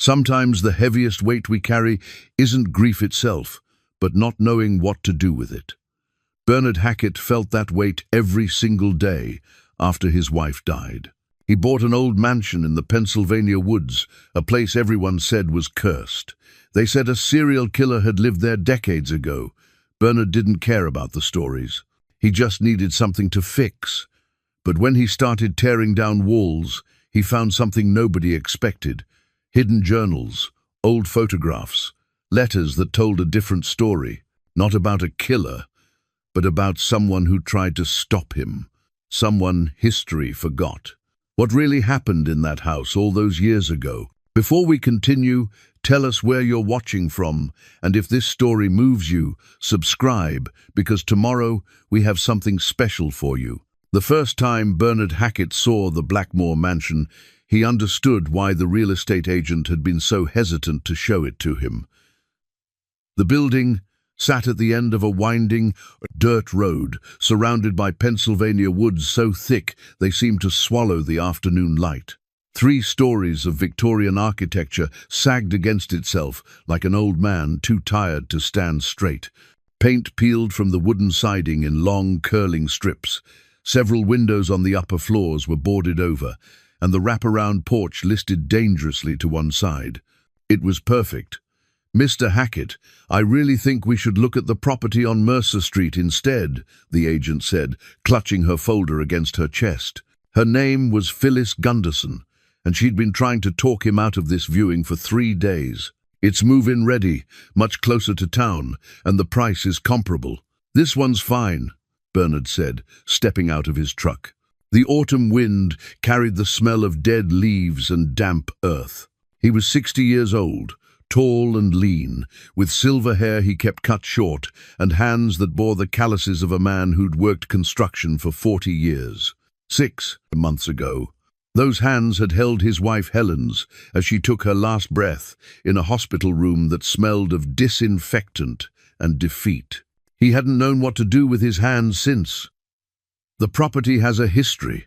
Sometimes the heaviest weight we carry isn't grief itself, but not knowing what to do with it. Bernard Hackett felt that weight every single day after his wife died. He bought an old mansion in the Pennsylvania woods, a place everyone said was cursed. They said a serial killer had lived there decades ago. Bernard didn't care about the stories. He just needed something to fix. But when he started tearing down walls, he found something nobody expected. Hidden journals, old photographs, letters that told a different story. Not about a killer, but about someone who tried to stop him. Someone history forgot. What really happened in that house all those years ago? Before we continue, tell us where you're watching from, and if this story moves you, subscribe, because tomorrow we have something special for you. The first time Bernard Hackett saw the Blackmore mansion, he understood why the real estate agent had been so hesitant to show it to him. The building sat at the end of a winding dirt road, surrounded by Pennsylvania woods so thick they seemed to swallow the afternoon light. 3 stories of Victorian architecture sagged against itself like an old man too tired to stand straight. Paint peeled from the wooden siding in long, curling strips. Several windows on the upper floors were boarded over, and the wraparound porch listed dangerously to one side. It was perfect. "Mr. Hackett, I really think we should look at the property on Mercer Street instead," the agent said, clutching her folder against her chest. Her name was Phyllis Gunderson, and she'd been trying to talk him out of this viewing for 3 days. "It's move-in ready, much closer to town, and the price is comparable." "This one's fine," Bernard said, stepping out of his truck. The autumn wind carried the smell of dead leaves and damp earth. He was 60 years old, tall and lean, with silver hair he kept cut short, and hands that bore the calluses of a man who'd worked construction for 40 years. 6 months ago, those hands had held his wife Helen's as she took her last breath in a hospital room that smelled of disinfectant and defeat. He hadn't known what to do with his hands since. "The property has a history,"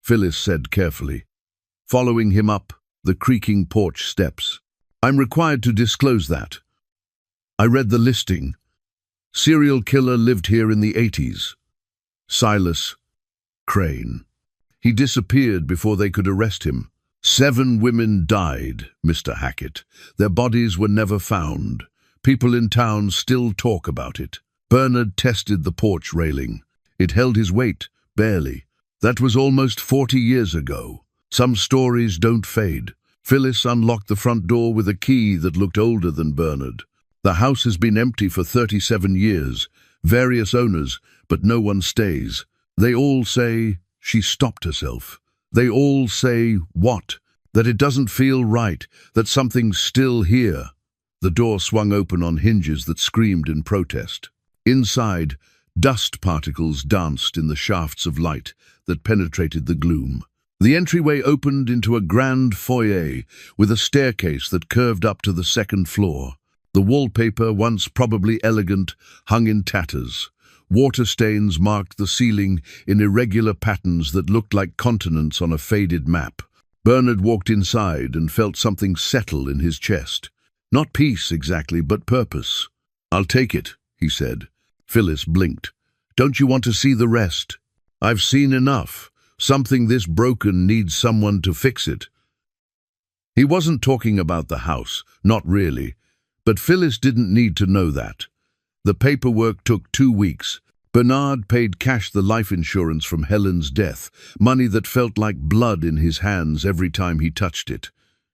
Phyllis said carefully, following him up the creaking porch steps. "I'm required to disclose that. I read the listing. Serial killer lived here in the 80s. Silas Crane. He disappeared before they could arrest him. 7 women died, Mr. Hackett. Their bodies were never found. People in town still talk about it." Bernard tested the porch railing. It held his weight, barely. That was almost 40 years ago. Some stories don't fade. Phyllis unlocked the front door with a key that looked older than Bernard. "The house has been empty for 37 years. Various owners, but no one stays. They all say..." She stopped herself. "They all say what? That it doesn't feel right, that something's still here." The door swung open on hinges that screamed in protest. Inside, dust particles danced in the shafts of light that penetrated the gloom. The entryway opened into a grand foyer with a staircase that curved up to the 2nd floor. The wallpaper, once probably elegant, hung in tatters. Water stains marked the ceiling in irregular patterns that looked like continents on a faded map. Bernard walked inside and felt something settle in his chest. Not peace exactly, but purpose. "I'll take it," he said. Phyllis blinked. "Don't you want to see the rest?" "I've seen enough. Something this broken needs someone to fix it." He wasn't talking about the house, not really, but Phyllis didn't need to know that. The paperwork took 2 weeks. Bernard paid cash the life insurance from Helen's death, money that felt like blood in his hands every time he touched it.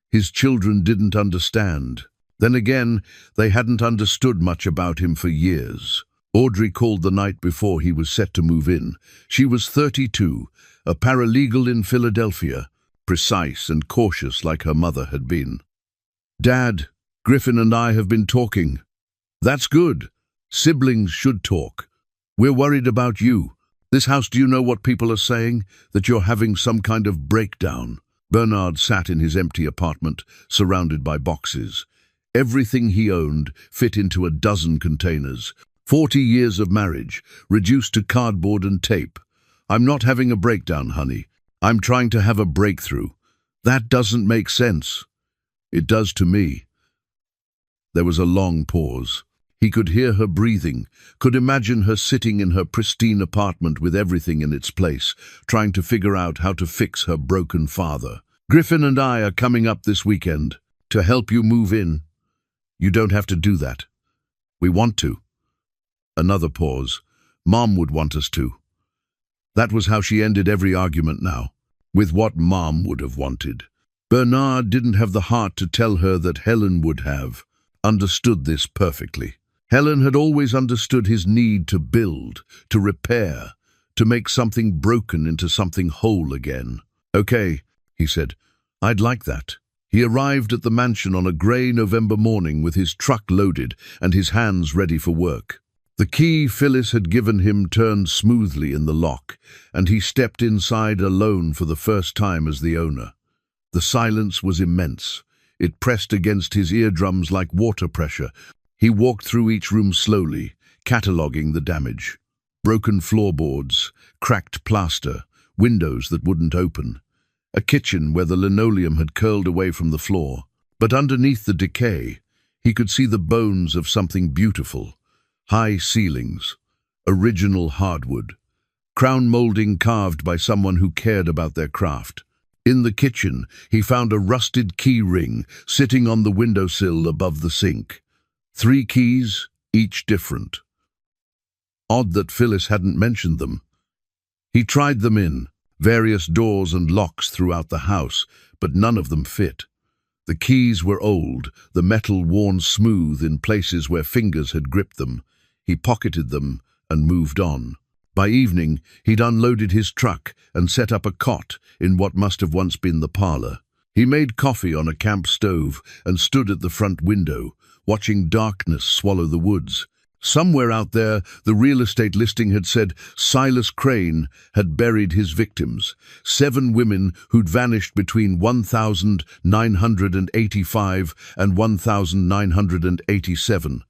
His children didn't understand. Then again, they hadn't understood much about him for years. Audrey called the night before he was set to move in. She was 32, a paralegal in Philadelphia, precise and cautious like her mother had been. "Dad, Griffin and I have been talking." "That's good. Siblings should talk. We're worried about you. This house, do you know what people are saying? That you're having some kind of breakdown." Bernard sat in his empty apartment, surrounded by boxes. Everything he owned fit into a dozen containers. 40 years of marriage, reduced to cardboard and tape. "I'm not having a breakdown, honey. I'm trying to have a breakthrough." "That doesn't make sense." It does to me." There was a long pause. He could hear her breathing, could imagine her sitting in her pristine apartment with everything in its place, trying to figure out how to fix her broken father. "Griffin and I are coming up this weekend to help you move in. You don't have to do that. We want to." Another pause. "Mom would want us to." That was how she ended every argument now, with what Mom would have wanted. Bernard didn't have the heart to tell her that Helen would have understood this perfectly. Helen had always understood his need to build, to repair, to make something broken into something whole again. "Okay," he said, "I'd like that." He arrived at the mansion on a grey November morning with his truck loaded and his hands ready for work. The key Phyllis had given him turned smoothly in the lock, and he stepped inside alone for the first time as the owner. The silence was immense. It pressed against his eardrums like water pressure. He walked through each room slowly, cataloguing the damage. Broken floorboards, cracked plaster, windows that wouldn't open. A kitchen where the linoleum had curled away from the floor. But underneath the decay, he could see the bones of something beautiful. High ceilings, original hardwood, crown molding carved by someone who cared about their craft. In the kitchen, he found a rusted key ring sitting on the windowsill above the sink. 3 keys, each different. Odd that Phyllis hadn't mentioned them. He tried them in, various doors and locks throughout the house, but none of them fit. The keys were old, the metal worn smooth in places where fingers had gripped them. He pocketed them and moved on. By evening, he'd unloaded his truck and set up a cot in what must have once been the parlor. He made coffee on a camp stove and stood at the front window, watching darkness swallow the woods. Somewhere out there, the real estate listing had said Silas Crane had buried his victims, 7 women who'd vanished between 1985 and 1987.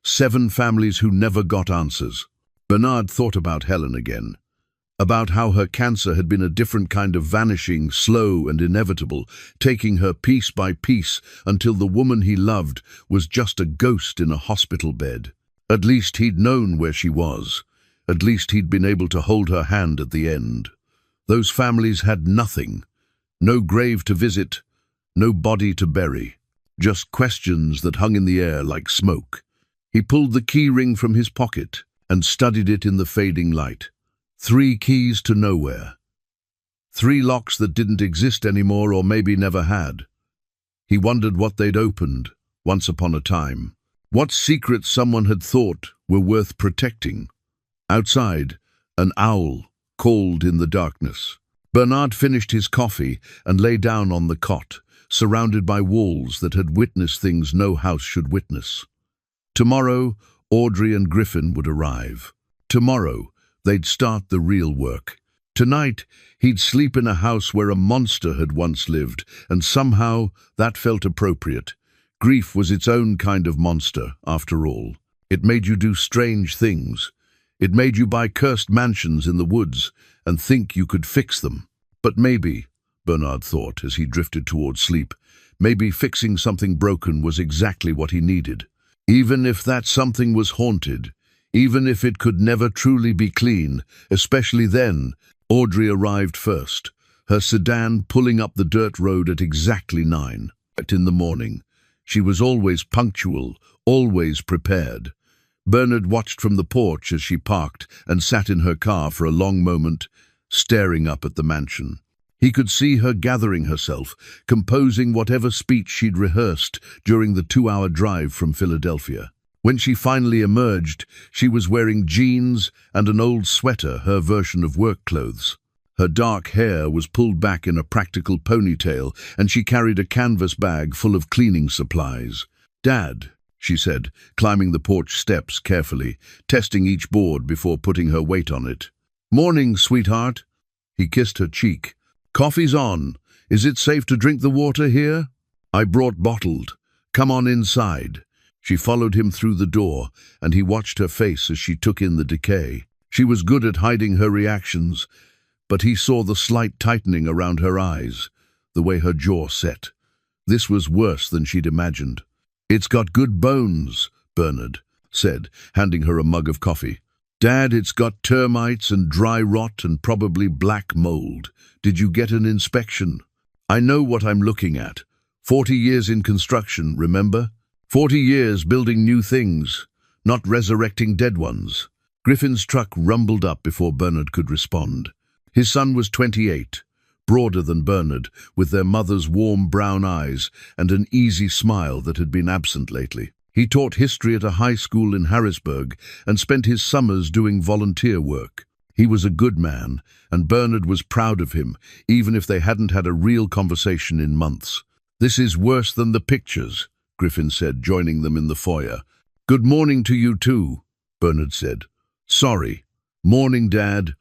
7 families who never got answers. Bernard thought about Helen again, about how her cancer had been a different kind of vanishing, slow and inevitable, taking her piece by piece until the woman he loved was just a ghost in a hospital bed. At least he'd known where she was. At least he'd been able to hold her hand at the end. Those families had nothing. No grave to visit, no body to bury. Just questions that hung in the air like smoke. He pulled the key ring from his pocket and studied it in the fading light. 3 keys to nowhere. 3 locks that didn't exist anymore or maybe never had. He wondered what they'd opened, once upon a time. What secrets someone had thought were worth protecting. Outside, an owl called in the darkness. Bernard finished his coffee and lay down on the cot, surrounded by walls that had witnessed things no house should witness. Tomorrow, Audrey and Griffin would arrive. Tomorrow, they'd start the real work. Tonight, he'd sleep in a house where a monster had once lived, and somehow that felt appropriate. Grief was its own kind of monster, after all. It made you do strange things. It made you buy cursed mansions in the woods and think you could fix them. But maybe, Bernard thought as he drifted towards sleep, maybe fixing something broken was exactly what he needed. Even if that something was haunted, even if it could never truly be clean, especially then, Audrey arrived first, her sedan pulling up the dirt road at exactly 9 in the morning. She was always punctual, always prepared. Bernard watched from the porch as she parked and sat in her car for a long moment, staring up at the mansion. He could see her gathering herself, composing whatever speech she'd rehearsed during the 2-hour drive from Philadelphia. When she finally emerged, she was wearing jeans and an old sweater, her version of work clothes. Her dark hair was pulled back in a practical ponytail, and she carried a canvas bag full of cleaning supplies. "Dad," she said, climbing the porch steps carefully, testing each board before putting her weight on it. "Morning, sweetheart." He kissed her cheek. "Coffee's on. Is it safe to drink the water here?" "I brought bottled. Come on inside." She followed him through the door, and he watched her face as she took in the decay. She was good at hiding her reactions, but he saw the slight tightening around her eyes, the way her jaw set. This was worse than she'd imagined. "It's got good bones," Bernard said, handing her a mug of coffee. "Dad, it's got termites and dry rot and probably black mold. Did you get an inspection?" "I know what I'm looking at. 40 years in construction, remember? 40 years building new things, not resurrecting dead ones." Griffin's truck rumbled up before Bernard could respond. His son was 28, broader than Bernard, with their mother's warm brown eyes and an easy smile that had been absent lately. He taught history at a high school in Harrisburg and spent his summers doing volunteer work. He was a good man, and Bernard was proud of him, even if they hadn't had a real conversation in months. "This is worse than the pictures," Griffin said, joining them in the foyer. "Good morning to you too," Bernard said. "Sorry." "Morning, Dad."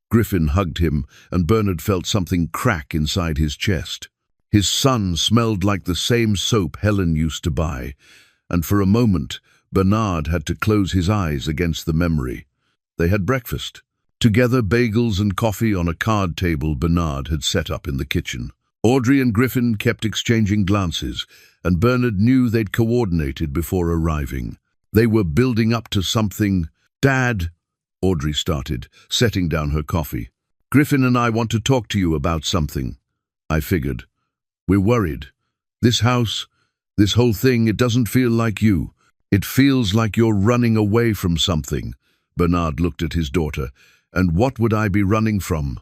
Griffin hugged him, and Bernard felt something crack inside his chest. His son smelled like the same soap Helen used to buy, and for a moment, Bernard had to close his eyes against the memory. They had breakfast. Together, bagels and coffee on a card table Bernard had set up in the kitchen. Audrey and Griffin kept exchanging glances, and Bernard knew they'd coordinated before arriving. They were building up to something. "Dad," Audrey started, setting down her coffee. "Griffin and I want to talk to you about something." "I figured. We're worried. This house, this whole thing, it doesn't feel like you. It feels like you're running away from something." Bernard looked at his daughter. "And what would I be running from?"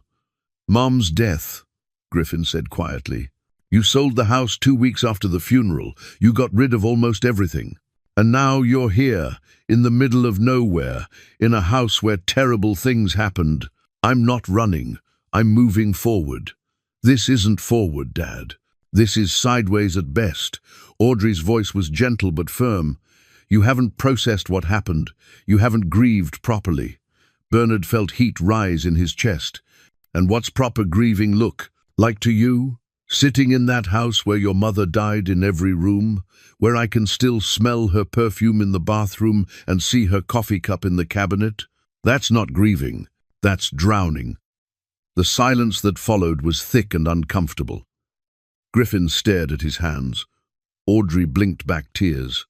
"Mom's death," Griffin said quietly. "You sold the house 2 weeks after the funeral. You got rid of almost everything. And now you're here, in the middle of nowhere, in a house where terrible things happened. I'm not running. I'm moving forward." "This isn't forward, Dad. This is sideways at best." Audrey's voice was gentle but firm. "You haven't processed what happened. You haven't grieved properly." Bernard felt heat rise in his chest. "And what's proper grieving look like to you? Sitting in that house where your mother died in every room, where I can still smell her perfume in the bathroom and see her coffee cup in the cabinet? That's not grieving. That's drowning." The silence that followed was thick and uncomfortable. Griffin stared at his hands. Audrey blinked back tears.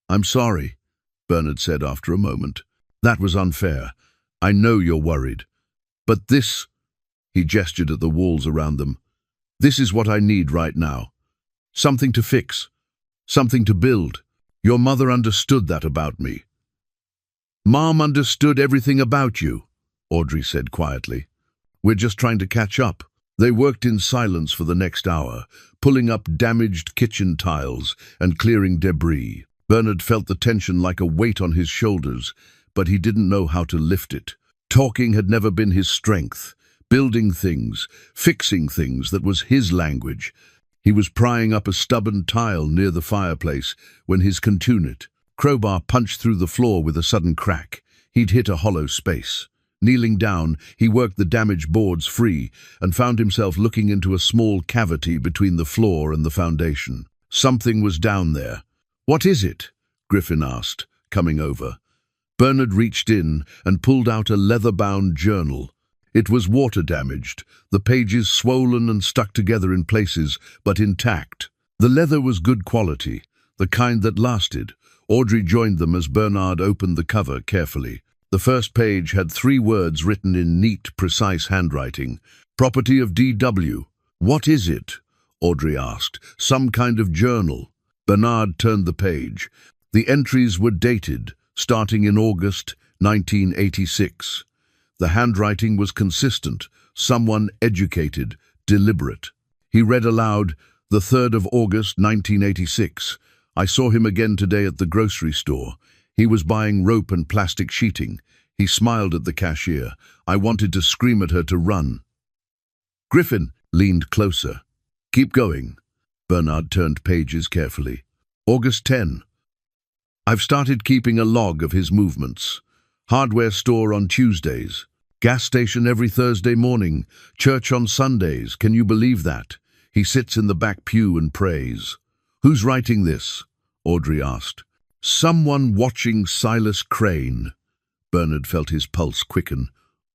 "I'm sorry," Bernard said after a moment. "That was unfair. I know you're worried. But this," he gestured at the walls around them, "this is what I need right now. Something to fix. Something to build. Your mother understood that about me." "Mom understood everything about you," Audrey said quietly. "We're just trying to catch up." They worked in silence for the next hour, pulling up damaged kitchen tiles and clearing debris. Bernard felt the tension like a weight on his shoulders, but he didn't know how to lift it. Talking had never been his strength. Building things, fixing things, that was his language. He was prying up a stubborn tile near the fireplace when his contunit crowbar punched through the floor with a sudden crack. He'd hit a hollow space. Kneeling down, he worked the damaged boards free and found himself looking into a small cavity between the floor and the foundation. Something was down there. "What is it?" Griffin asked, coming over. Bernard reached in and pulled out a leather-bound journal. It was water-damaged, the pages swollen and stuck together in places, but intact. The leather was good quality, the kind that lasted. Audrey joined them as Bernard opened the cover carefully. The first page had 3 words written in neat, precise handwriting. "Property of D.W." "What is it?" Audrey asked. "Some kind of journal." Bernard turned the page. The entries were dated, starting in August 1986. The handwriting was consistent, someone educated, deliberate. He read aloud, "The 3rd of August, 1986. I saw him again today at the grocery store. He was buying rope and plastic sheeting. He smiled at the cashier. I wanted to scream at her to run." Griffin leaned closer. "Keep going." Bernard turned pages carefully. August 10. I've started keeping a log of his movements. Hardware store on Tuesdays. Gas station every Thursday morning. Church on Sundays. Can you believe that? He sits in the back pew and prays. "Who's writing this?" Audrey asked. "Someone watching Silas Crane." Bernard felt his pulse quicken.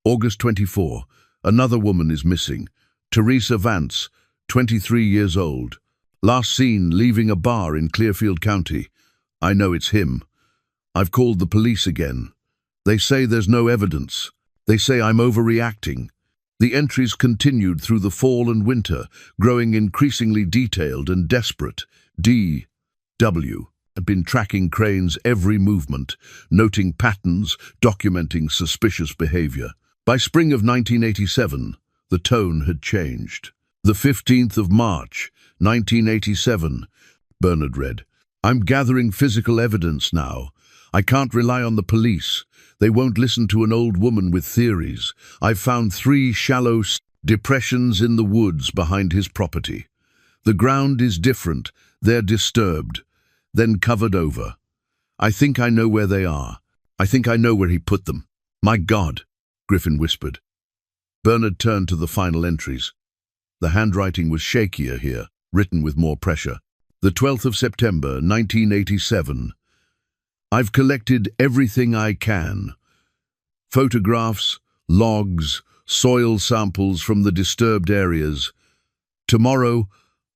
August 24. Another woman is missing. Teresa Vance, 23 years old. Last seen leaving a bar in Clearfield County. I know it's him. I've called the police again. They say there's no evidence. They say I'm overreacting. The entries continued through the fall and winter, growing increasingly detailed and desperate. D.W. had been tracking Crane's every movement, noting patterns, documenting suspicious behavior. By spring of 1987, the tone had changed. The 15th of March, 1987, Bernard read, I'm gathering physical evidence now. I can't rely on the police. They won't listen to an old woman with theories. I've found 3 shallow depressions in the woods behind his property. The ground is different. They're disturbed, then covered over. I think I know where they are. I think I know where he put them. My God, Griffin whispered. Bernard turned to the final entries. The handwriting was shakier here, written with more pressure. The 12th of September, 1987. I've collected everything I can. Photographs, logs, soil samples from the disturbed areas. Tomorrow,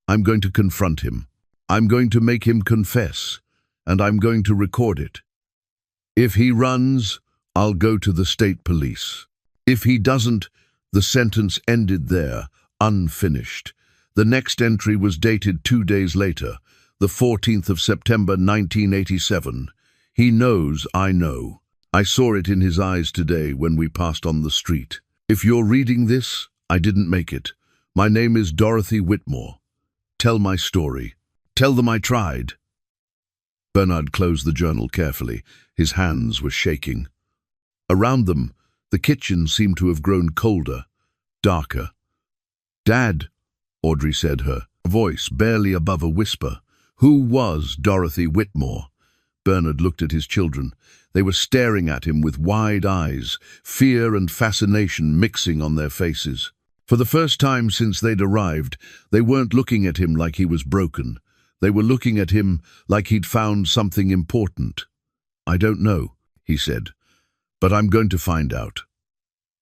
I'm going to confront him. I'm going to make him confess, and I'm going to record it. If he runs, I'll go to the state police. If he doesn't, the sentence ended there, unfinished. The next entry was dated 2 days later, the 14th of September, 1987. He knows I know. I saw it in his eyes today when we passed on the street. If you're reading this, I didn't make it. My name is Dorothy Whitmore. Tell my story. Tell them I tried. Bernard closed the journal carefully. His hands were shaking. Around them, the kitchen seemed to have grown colder, darker. Dad, Audrey said, her voice barely above a whisper. Who was Dorothy Whitmore? Bernard looked at his children. They were staring at him with wide eyes, fear and fascination mixing on their faces. For the first time since they'd arrived, they weren't looking at him like he was broken. They were looking at him like he'd found something important. I don't know, he said, but I'm going to find out.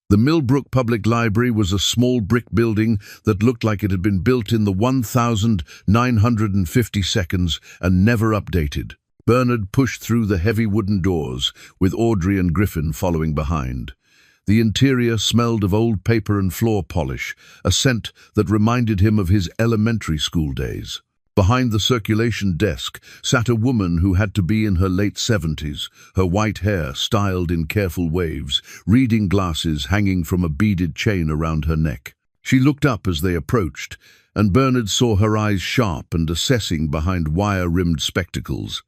The Millbrook Public Library was a small brick building that looked like it had been built in the 1950 seconds and never updated. Bernard pushed through the heavy wooden doors, with Audrey and Griffin following behind. The interior smelled of old paper and floor polish, a scent that reminded him of his elementary school days. Behind the circulation desk sat a woman who had to be in her late 70s, her white hair styled in careful waves, reading glasses hanging from a beaded chain around her neck. She looked up as they approached, and Bernard saw her eyes sharp and assessing behind wire-rimmed spectacles.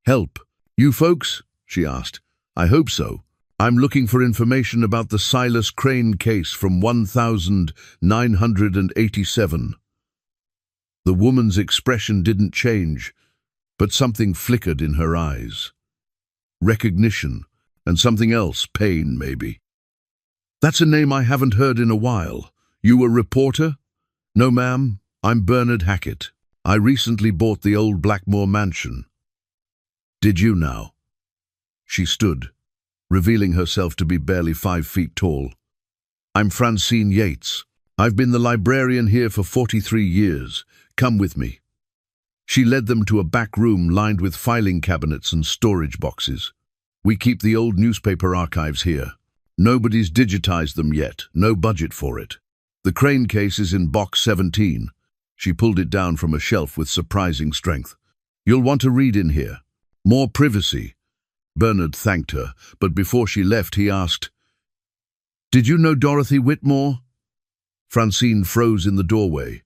"Help, you folks?" she asked. "I hope so. I'm looking for information about the Silas Crane case from 1987. The woman's expression didn't change, but something flickered in her eyes. Recognition, and something else, pain maybe. "That's a name I haven't heard in a while. You a reporter?" "No, ma'am. I'm Bernard Hackett. I recently bought the old Blackmore mansion." "Did you now?" She stood, revealing herself to be barely 5 feet tall. "I'm Francine Yates. I've been the librarian here for 43 years. Come with me." She led them to a back room lined with filing cabinets and storage boxes. "We keep the old newspaper archives here. Nobody's digitized them yet, no budget for it. The Crane case is in box 17. She pulled it down from a shelf with surprising strength. "You'll want to read in here. More privacy." Bernard thanked her, but before she left he asked, "Did you know Dorothy Whitmore?" Francine froze in the doorway.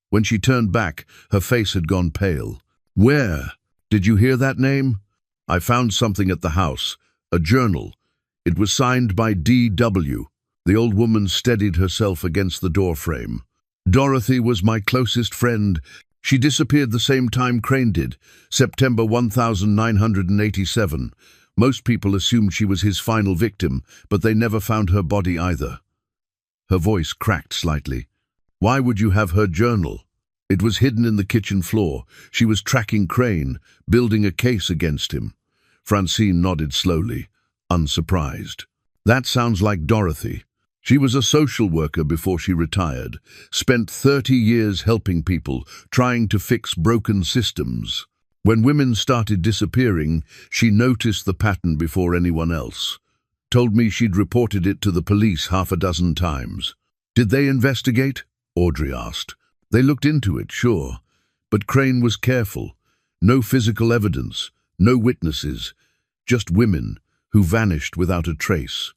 When she turned back, her face had gone pale. "Where? Did you hear that name?" "I found something at the house, a journal. It was signed by D.W. The old woman steadied herself against the doorframe. "Dorothy was my closest friend. She disappeared the same time Crane did, September 1987. Most people assumed she was his final victim, but they never found her body either." Her voice cracked slightly. "Why would you have her journal?" "It was hidden in the kitchen floor. She was tracking Crane, building a case against him." Francine nodded slowly, unsurprised. "That sounds like Dorothy. She was a social worker before she retired, spent 30 years helping people, trying to fix broken systems. When women started disappearing, she noticed the pattern before anyone else. Told me she'd reported it to the police half a dozen times. Did they investigate? Audrey asked. They looked into it, sure. But Crane was careful. No physical evidence, no witnesses, just women who vanished without a trace.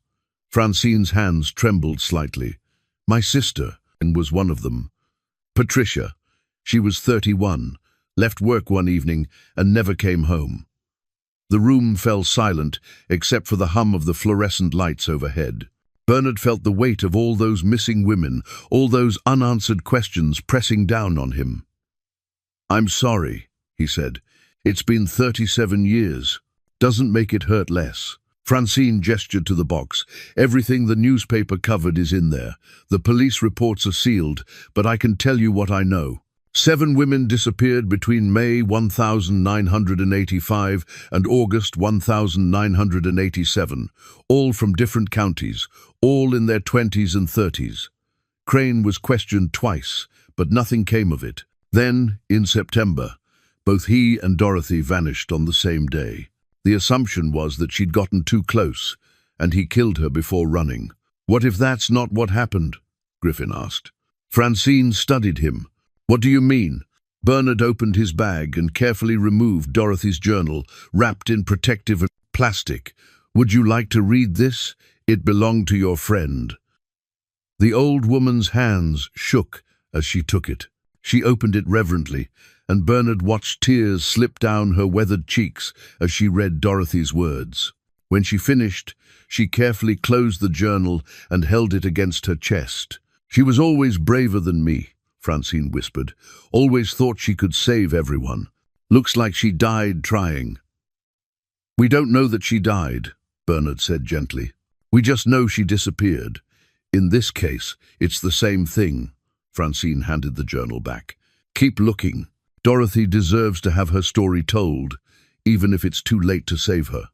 Francine's hands trembled slightly. My sister was one of them. Patricia. She was 31, left work one evening and never came home. The room fell silent except for the hum of the fluorescent lights overhead. Bernard felt the weight of all those missing women, all those unanswered questions pressing down on him. I'm sorry, he said. It's been 37 years. Doesn't make it hurt less. Francine gestured to the box. Everything the newspaper covered is in there. The police reports are sealed, but I can tell you what I know. 7 women disappeared between May 1985 and August 1987, all from different counties, all in their 20s and 30s. Crane was questioned twice, but nothing came of it. Then, in September, both he and Dorothy vanished on the same day. The assumption was that she'd gotten too close, and he killed her before running. What if that's not what happened? Griffin asked. Francine studied him. What do you mean? Bernard opened his bag and carefully removed Dorothy's journal, wrapped in protective plastic. Would you like to read this? It belonged to your friend. The old woman's hands shook as she took it. She opened it reverently, and Bernard watched tears slip down her weathered cheeks as she read Dorothy's words. When she finished, she carefully closed the journal and held it against her chest. She was always braver than me, Francine whispered. Always thought she could save everyone. Looks like she died trying. We don't know that she died, Bernard said gently. We just know she disappeared. In this case, it's the same thing. Francine handed the journal back. Keep looking. Dorothy deserves to have her story told, even if it's too late to save her.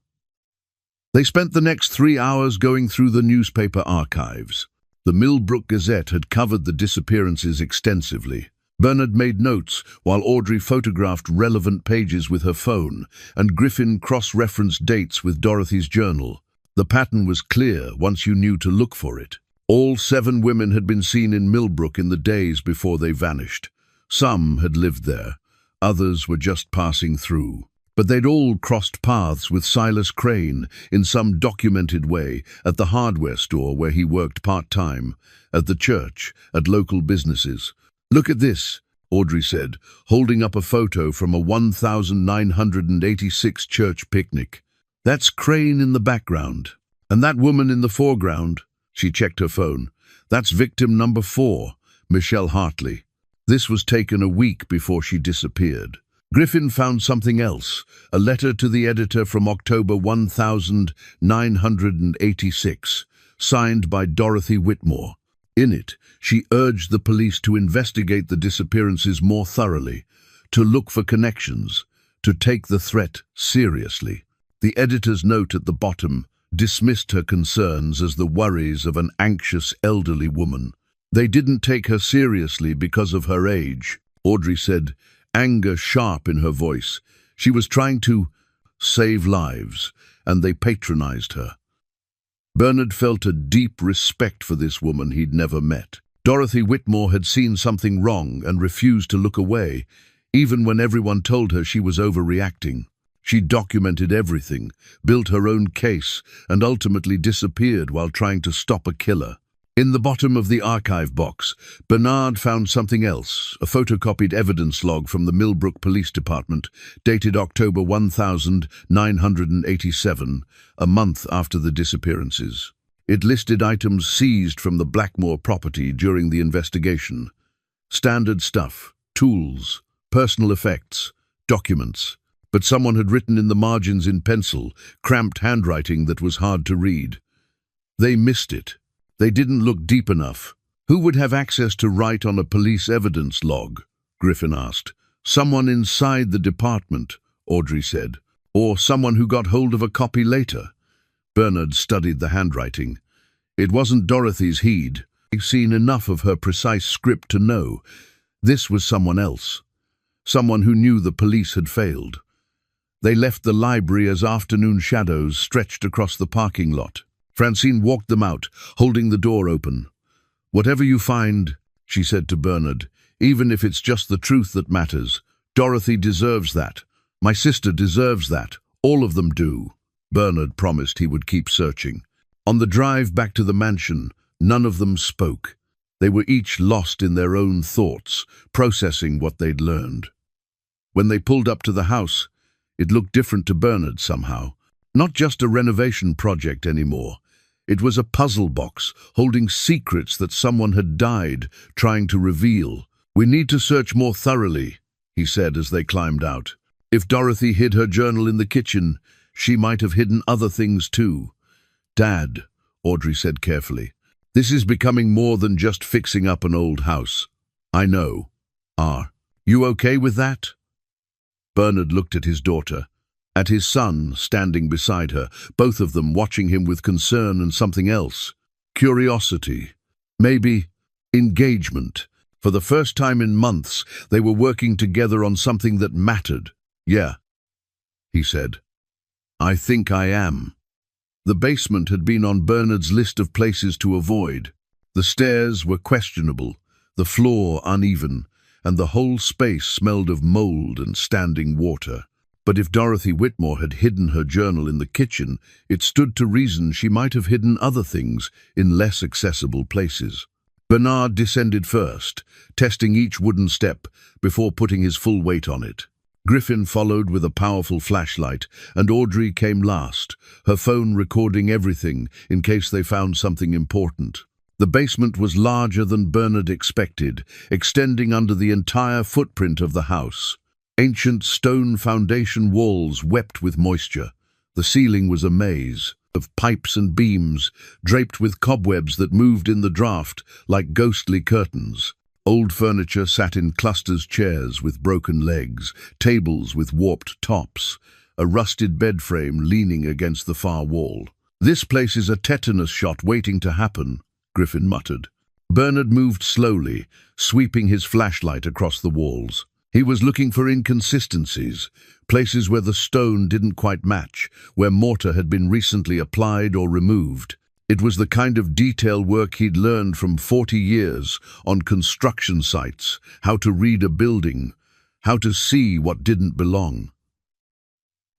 They spent the next 3 hours going through the newspaper archives. The Millbrook Gazette had covered the disappearances extensively. Bernard made notes while Audrey photographed relevant pages with her phone, and Griffin cross-referenced dates with Dorothy's journal. The pattern was clear once you knew to look for it. All 7 women had been seen in Millbrook in the days before they vanished. Some had lived there, others were just passing through. But they'd all crossed paths with Silas Crane in some documented way, at the hardware store where he worked part-time, at the church, at local businesses. Look at this, Audrey said, holding up a photo from a 1986 church picnic. That's Crane in the background. And that woman in the foreground. She checked her phone. That's victim number 4, Michelle Hartley. This was taken a week before she disappeared. Griffin found something else, a letter to the editor from October 1986, signed by Dorothy Whitmore. In it, she urged the police to investigate the disappearances more thoroughly, to look for connections, to take the threat seriously. The editor's note at the bottom dismissed her concerns as the worries of an anxious elderly woman. They didn't take her seriously because of her age, Audrey said, anger sharp in her voice. She was trying to save lives, and they patronized her. Bernard felt a deep respect for this woman he'd never met. Dorothy Whitmore had seen something wrong and refused to look away, even when everyone told her she was overreacting. She documented everything, built her own case, and ultimately disappeared while trying to stop a killer. In the bottom of the archive box, Bernard found something else, a photocopied evidence log from the Millbrook Police Department, dated October 1987, a month after the disappearances. It listed items seized from the Blackmore property during the investigation. Standard stuff, tools, personal effects, documents. But someone had written in the margins in pencil, cramped handwriting that was hard to read. They missed it. They didn't look deep enough. Who would have access to write on a police evidence log? Griffin asked. Someone inside the department, Audrey said. Or someone who got hold of a copy later. Bernard studied the handwriting. It wasn't Dorothy's he'd seen enough of her precise script to know this was someone else, someone who knew the police had failed. They left the library as afternoon shadows stretched across the parking lot. Francine walked them out, holding the door open. "Whatever you find," she said to Bernard, "even if it's just the truth that matters, Dorothy deserves that. My sister deserves that. All of them do." Bernard promised he would keep searching. On the drive back to the mansion, none of them spoke. They were each lost in their own thoughts, processing what they'd learned. When they pulled up to the house, it looked different to Bernard somehow. Not just a renovation project anymore. It was a puzzle box holding secrets that someone had died trying to reveal. "We need to search more thoroughly," he said as they climbed out. "If Dorothy hid her journal in the kitchen, she might have hidden other things too." "Dad," Audrey said carefully, "this is becoming more than just fixing up an old house." "I know. Are you okay with that?" Bernard looked at his daughter, at his son standing beside her, both of them watching him with concern and something else. Curiosity. Maybe engagement. For the first time in months, they were working together on something that mattered. "Yeah," he said. "I think I am." The basement had been on Bernard's list of places to avoid. The stairs were questionable, the floor uneven, and the whole space smelled of mold and standing water. But if Dorothy Whitmore had hidden her journal in the kitchen, it stood to reason she might have hidden other things in less accessible places. Bernard descended first, testing each wooden step before putting his full weight on it. Griffin followed with a powerful flashlight, and Audrey came last, her phone recording everything in case they found something important. The basement was larger than Bernard expected, extending under the entire footprint of the house. Ancient stone foundation walls wept with moisture. The ceiling was a maze of pipes and beams, draped with cobwebs that moved in the draft like ghostly curtains. Old furniture sat in clusters, chairs with broken legs, tables with warped tops, a rusted bed frame leaning against the far wall. "This place is a tetanus shot waiting to happen," Griffin muttered. Bernard moved slowly, sweeping his flashlight across the walls. He was looking for inconsistencies, places where the stone didn't quite match, where mortar had been recently applied or removed. It was the kind of detail work he'd learned from 40 years on construction sites, how to read a building, how to see what didn't belong.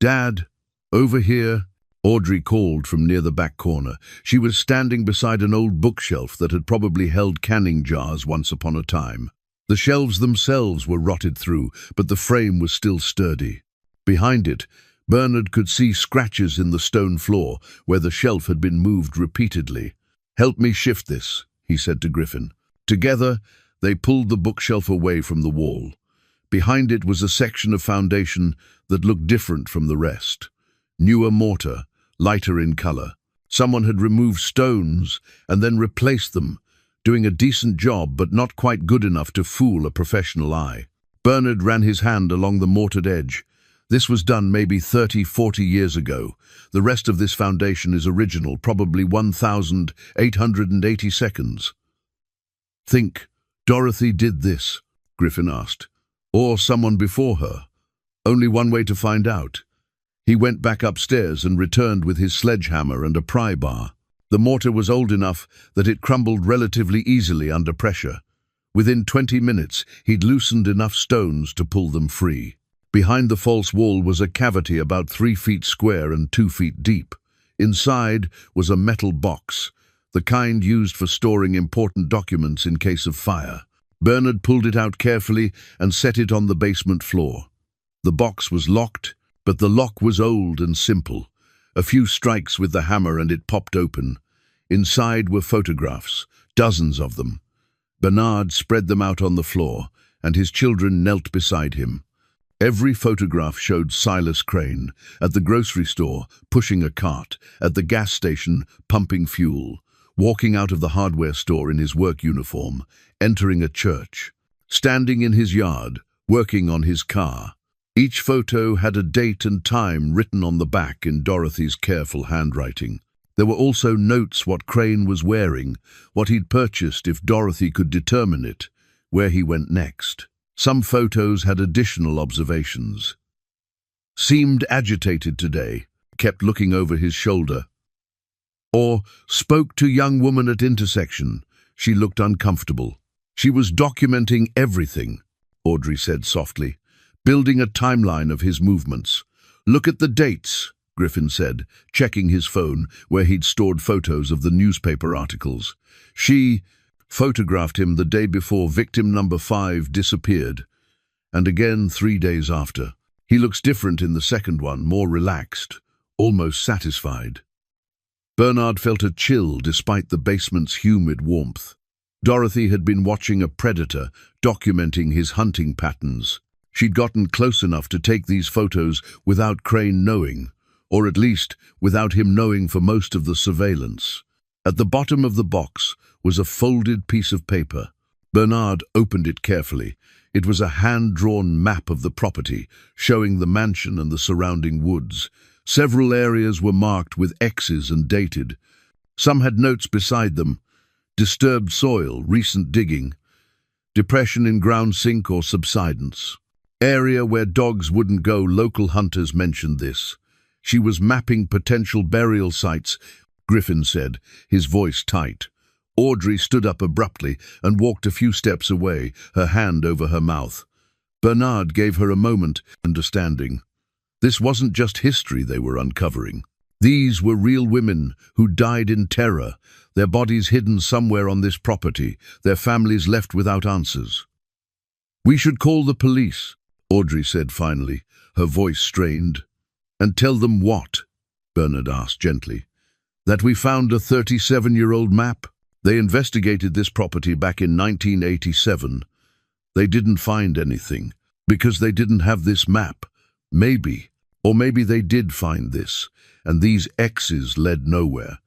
"Dad, over here," Audrey called from near the back corner. She was standing beside an old bookshelf that had probably held canning jars once upon a time. The shelves themselves were rotted through, but the frame was still sturdy. Behind it, Bernard could see scratches in the stone floor where the shelf had been moved repeatedly. "Help me shift this," he said to Griffin. Together, they pulled the bookshelf away from the wall. Behind it was a section of foundation that looked different from the rest. Newer mortar, lighter in color. Someone had removed stones and then replaced them, doing a decent job but not quite good enough to fool a professional eye. Bernard ran his hand along the mortared edge. This was done maybe 30, 40 years ago. The rest of this foundation is original, probably 1,880 seconds. "Think Dorothy did this?" Griffin asked. "Or someone before her? Only one way to find out." He went back upstairs and returned with his sledgehammer and a pry bar. The mortar was old enough that it crumbled relatively easily under pressure. Within 20 minutes, he'd loosened enough stones to pull them free. Behind the false wall was a cavity about 3 feet square and 2 feet deep. Inside was a metal box, the kind used for storing important documents in case of fire. Bernard pulled it out carefully and set it on the basement floor. The box was locked, but the lock was old and simple. A few strikes with the hammer and it popped open. Inside were photographs, dozens of them. Bernard spread them out on the floor, and his children knelt beside him. Every photograph showed Silas Crane, at the grocery store, pushing a cart, at the gas station, pumping fuel, walking out of the hardware store in his work uniform, entering a church, standing in his yard, working on his car. Each photo had a date and time written on the back in Dorothy's careful handwriting. There were also notes what Crane was wearing, what he'd purchased if Dorothy could determine it, where he went next. Some photos had additional observations. Seemed agitated today, kept looking over his shoulder. Or spoke to young woman at intersection. She looked uncomfortable. She was documenting everything, Audrey said softly, building a timeline of his movements. Look at the dates, Griffin said, checking his phone where he'd stored photos of the newspaper articles. She photographed him the day before victim number 5 disappeared, and again 3 days after. He looks different in the second one, more relaxed, almost satisfied. Bernard felt a chill despite the basement's humid warmth. Dorothy had been watching a predator, documenting his hunting patterns. She'd gotten close enough to take these photos without Crane knowing, or at least without him knowing for most of the surveillance. At the bottom of the box was a folded piece of paper. Bernard opened it carefully. It was a hand-drawn map of the property, showing the mansion and the surrounding woods. Several areas were marked with X's and dated. Some had notes beside them: disturbed soil, recent digging, depression in ground sink or subsidence. Area where dogs wouldn't go, local hunters mentioned this. She was mapping potential burial sites, Griffin said, his voice tight. Audrey stood up abruptly and walked a few steps away, her hand over her mouth. Bernard gave her a moment, understanding. This wasn't just history they were uncovering. These were real women who died in terror, their bodies hidden somewhere on this property, their families left without answers. We should call the police, Audrey said finally, her voice strained. And tell them what? Bernard asked gently. That we found a 37-year-old map. They investigated this property back in 1987. They didn't find anything, because they didn't have this map. Maybe, or maybe they did find this, and these X's led nowhere.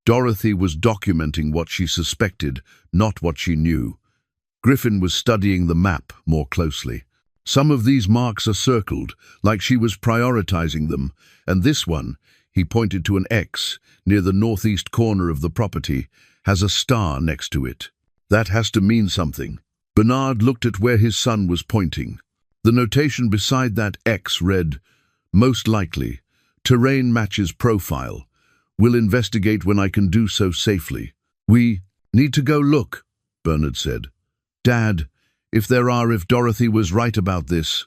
Dorothy was documenting what she suspected, not what she knew. Griffin was studying the map more closely. Some of these marks are circled, like she was prioritizing them, and this one, he pointed to an X near the northeast corner of the property, has a star next to it. That has to mean something. Bernard looked at where his son was pointing. The notation beside that X read, most likely, terrain matches profile. We'll investigate when I can do so safely. We need to go look, Bernard said. Dad, if Dorothy was right about this.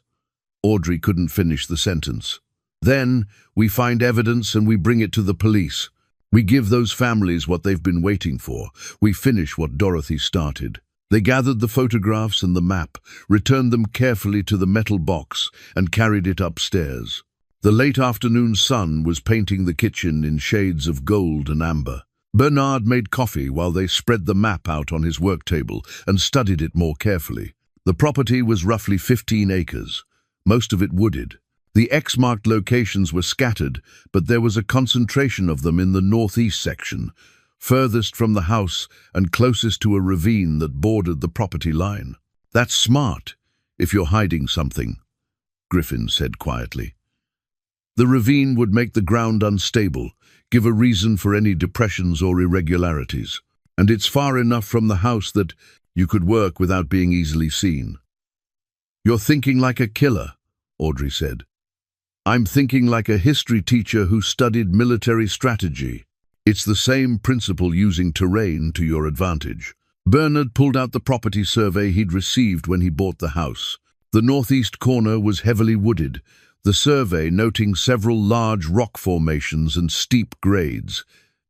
Audrey couldn't finish the sentence. Then we find evidence and we bring it to the police. We give those families what they've been waiting for. We finish what Dorothy started. They gathered the photographs and the map, returned them carefully to the metal box, and carried it upstairs. The late afternoon sun was painting the kitchen in shades of gold and amber. Bernard made coffee while they spread the map out on his work table and studied it more carefully. The property was roughly 15 acres, most of it wooded. The X-marked locations were scattered, but there was a concentration of them in the northeast section, furthest from the house and closest to a ravine that bordered the property line. That's smart, if you're hiding something, Griffin said quietly. The ravine would make the ground unstable, give a reason for any depressions or irregularities. And it's far enough from the house that you could work without being easily seen. You're thinking like a killer, Audrey said. I'm thinking like a history teacher who studied military strategy. It's the same principle, using terrain to your advantage. Bernard pulled out the property survey he'd received when he bought the house. The northeast corner was heavily wooded, the survey noting several large rock formations and steep grades.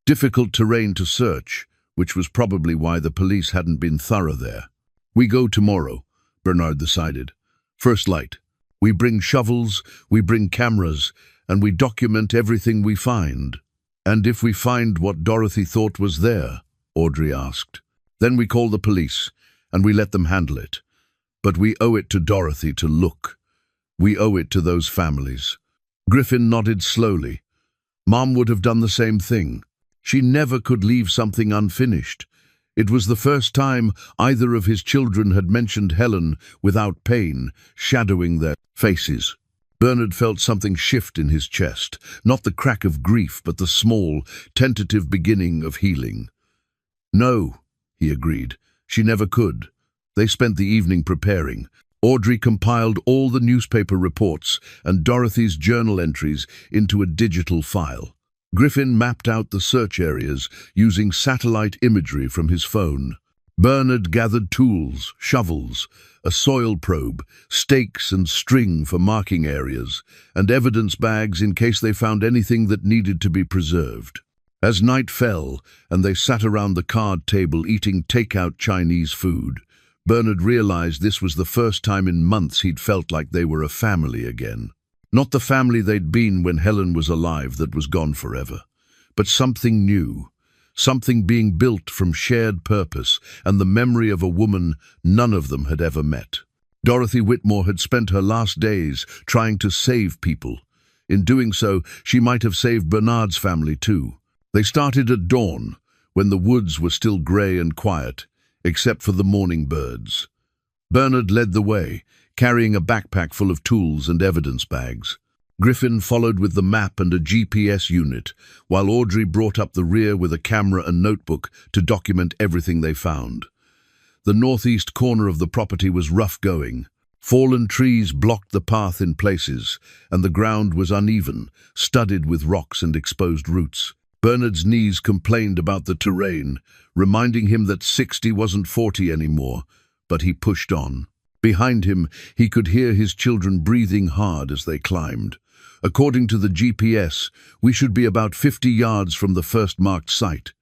Difficult terrain to search, which was probably why the police hadn't been thorough there. We go tomorrow, Bernard decided. First light. We bring shovels, we bring cameras, and we document everything we find. And if we find what Dorothy thought was there, Audrey asked, then we call the police, and we let them handle it. But we owe it to Dorothy to look. We owe it to those families. Griffin nodded slowly. Mom would have done the same thing. She never could leave something unfinished. It was the first time either of his children had mentioned Helen without pain shadowing their faces. Bernard felt something shift in his chest, not the crack of grief, but the small, tentative beginning of healing. "No," he agreed. "She never could." They spent the evening preparing. Audrey compiled all the newspaper reports and Dorothy's journal entries into a digital file. Griffin mapped out the search areas using satellite imagery from his phone. Bernard gathered tools, shovels, a soil probe, stakes and string for marking areas, and evidence bags in case they found anything that needed to be preserved. As night fell and they sat around the card table eating takeout Chinese food, Bernard realized this was the first time in months he'd felt like they were a family again. Not the family they'd been when Helen was alive that was gone forever, but something new, something being built from shared purpose and the memory of a woman none of them had ever met. Dorothy Whitmore had spent her last days trying to save people. In doing so, she might have saved Bernard's family too. They started at dawn, when the woods were still grey and quiet, except for the morning birds. Bernard led the way, carrying a backpack full of tools and evidence bags. Griffin followed with the map and a GPS unit, while Audrey brought up the rear with a camera and notebook to document everything they found. The northeast corner of the property was rough going. Fallen trees blocked the path in places, and the ground was uneven, studded with rocks and exposed roots. Bernard's knees complained about the terrain, reminding him that 60 wasn't 40 anymore, but he pushed on. Behind him, he could hear his children breathing hard as they climbed. "According to the GPS, we should be about 50 yards from the first marked site,"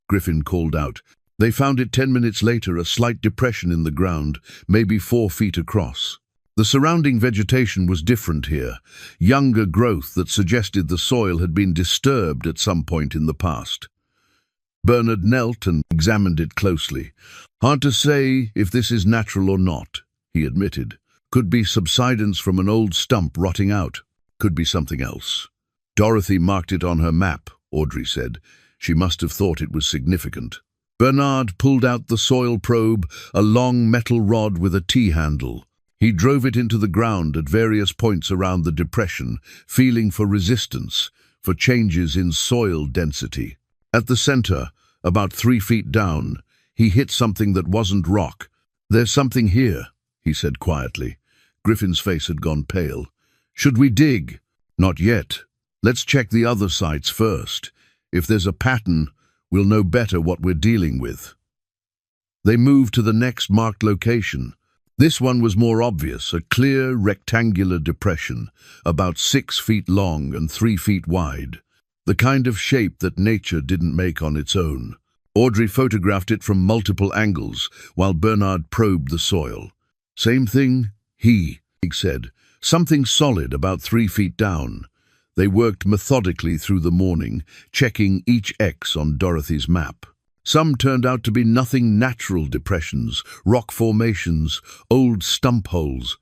Griffin called out. They found it 10 minutes later, a slight depression in the ground, maybe 4 feet across. The surrounding vegetation was different here, younger growth that suggested the soil had been disturbed at some point in the past. Bernard knelt and examined it closely. "Hard to say if this is natural or not," he admitted. "Could be subsidence from an old stump rotting out. Could be something else." "Dorothy marked it on her map," Audrey said. "She must have thought it was significant." Bernard pulled out the soil probe, a long metal rod with a T-handle. He drove it into the ground at various points around the depression, feeling for resistance, for changes in soil density. At the center, about 3 feet down, he hit something that wasn't rock. "There's something here," he said quietly. Griffin's face had gone pale. "Should we dig?" "Not yet. Let's check the other sites first. If there's a pattern, we'll know better what we're dealing with." They moved to the next marked location. This one was more obvious, a clear, rectangular depression, about 6 feet long and 3 feet wide. The kind of shape that nature didn't make on its own. Audrey photographed it from multiple angles, while Bernard probed the soil. "Same thing?" he said. "Something solid about 3 feet down." They worked methodically through the morning, checking each X on Dorothy's map. Some turned out to be nothing natural depressions, rock formations, old stump holes.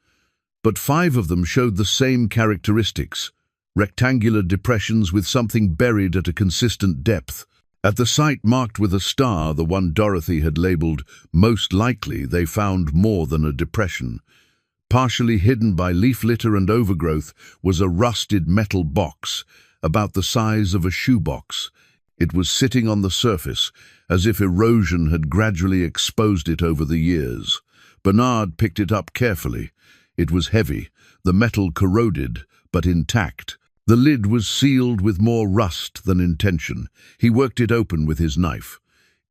But 5 of them showed the same characteristics, rectangular depressions with something buried at a consistent depth. At the site marked with a star, the one Dorothy had labeled most likely, they found more than a depression. Partially hidden by leaf litter and overgrowth was a rusted metal box, about the size of a shoebox. It was sitting on the surface, as if erosion had gradually exposed it over the years. Bernard picked it up carefully. It was heavy, the metal corroded, but intact. The lid was sealed with more rust than intention. He worked it open with his knife.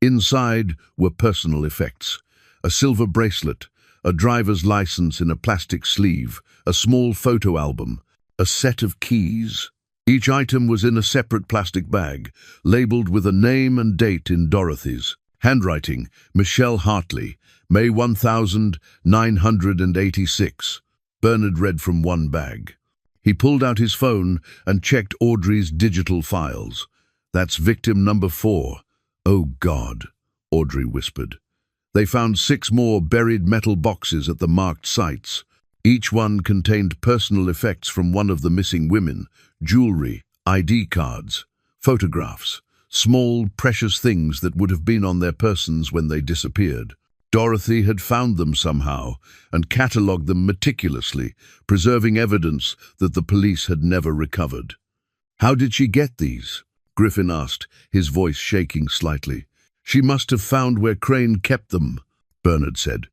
Inside were personal effects. A silver bracelet, a driver's license in a plastic sleeve, a small photo album, a set of keys. Each item was in a separate plastic bag, labeled with a name and date in Dorothy's. Handwriting, Michelle Hartley, May 1986. Bernard read from one bag. He pulled out his phone and checked Audrey's digital files. "That's victim number 4. "Oh God," Audrey whispered. They found 6 more buried metal boxes at the marked sites. Each one contained personal effects from one of the missing women, jewelry, ID cards, photographs, small, precious things that would have been on their persons when they disappeared. Dorothy had found them somehow and catalogued them meticulously, preserving evidence that the police had never recovered. "How did she get these?" Griffin asked, his voice shaking slightly. "She must have found where Crane kept them," Bernard said.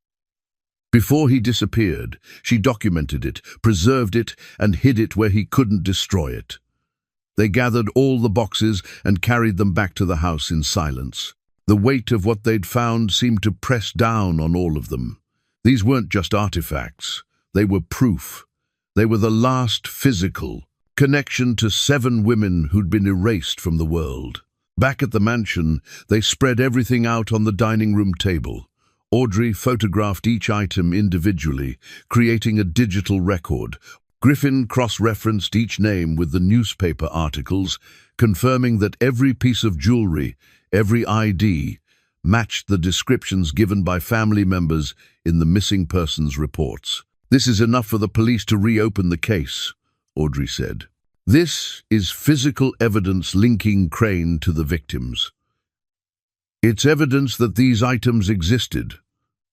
"Before he disappeared, she documented it, preserved it, and hid it where he couldn't destroy it. They gathered all the boxes and carried them back to the house in silence. The weight of what they'd found seemed to press down on all of them. These weren't just artifacts. They were proof. They were the last physical connection to 7 women who'd been erased from the world. Back at the mansion, they spread everything out on the dining room table. Audrey photographed each item individually, creating a digital record. Griffin cross-referenced each name with the newspaper articles, confirming that every piece of jewelry, every ID, matched the descriptions given by family members in the missing persons reports. "This is enough for the police to reopen the case," Audrey said. "This is physical evidence linking Crane to the victims." "It's evidence that these items existed,"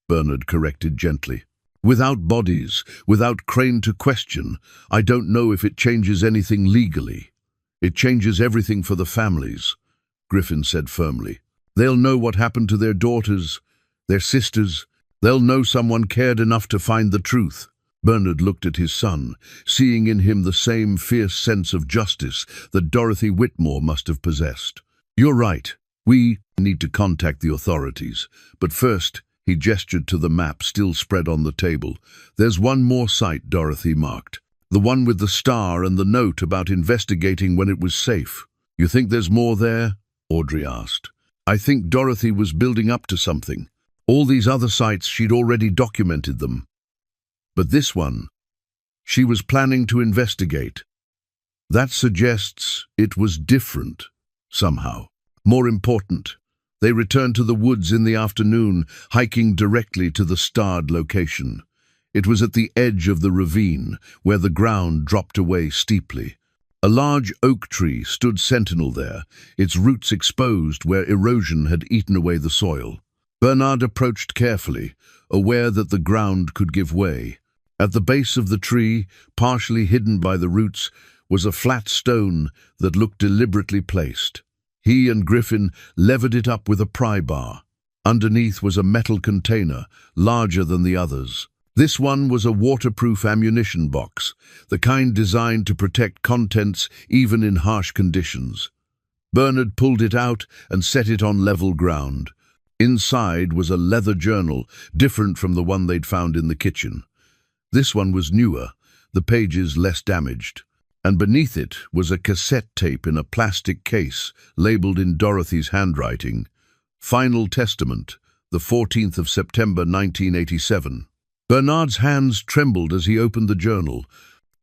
Bernard corrected gently. "Without bodies, without Crane to question, I don't know if it changes anything legally. It changes everything for the families," Griffin said firmly. "They'll know what happened to their daughters, their sisters. They'll know someone cared enough to find the truth." Bernard looked at his son, seeing in him the same fierce sense of justice that Dorothy Whitmore must have possessed. "You're right. We need to contact the authorities. But first," he gestured to the map still spread on the table. "There's one more site Dorothy marked. The one with the star and the note about investigating when it was safe." "You think there's more there?" Audrey asked. "I think Dorothy was building up to something. All these other sites, she'd already documented them. But this one, she was planning to investigate. That suggests it was different, somehow. More important, they returned to the woods in the afternoon, hiking directly to the starred location. It was at the edge of the ravine, where the ground dropped away steeply. A large oak tree stood sentinel there, its roots exposed where erosion had eaten away the soil. Bernard approached carefully, aware that the ground could give way. At the base of the tree, partially hidden by the roots, was a flat stone that looked deliberately placed. He and Griffin levered it up with a pry bar. Underneath was a metal container, larger than the others. This one was a waterproof ammunition box, the kind designed to protect contents even in harsh conditions. Bernard pulled it out and set it on level ground. Inside was a leather journal, different from the one they'd found in the kitchen. This one was newer, the pages less damaged, and beneath it was a cassette tape in a plastic case, labeled in Dorothy's handwriting. "Final Testament, the 14th of September 1987. Bernard's hands trembled as he opened the journal.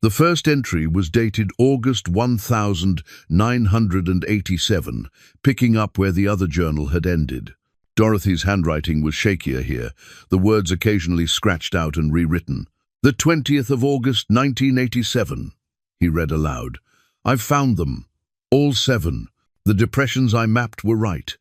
The first entry was dated August 1987, picking up where the other journal had ended. Dorothy's handwriting was shakier here, the words occasionally scratched out and rewritten. "The 20th of August 1987, he read aloud. "I've found them. All 7. The depressions I mapped were right.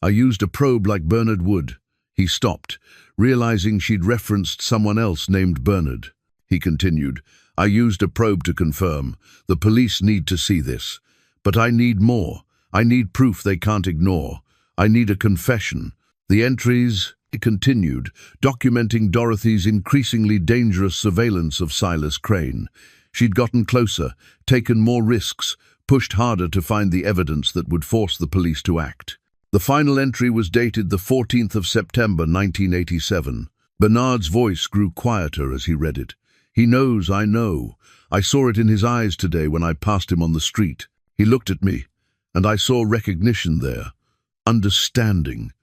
I used a probe like Bernard would." He stopped, realizing she'd referenced someone else named Bernard. He continued, "I used a probe to confirm. The police need to see this. But I need more. I need proof they can't ignore. I need a confession. The entries," he continued, documenting Dorothy's increasingly dangerous surveillance of Silas Crane. She'd gotten closer, taken more risks, pushed harder to find the evidence that would force the police to act. The final entry was dated the 14th of September 1987. Bernard's voice grew quieter as he read it. "He knows I know. I saw it in his eyes today when I passed him on the street. He looked at me, and I saw recognition there. Understanding.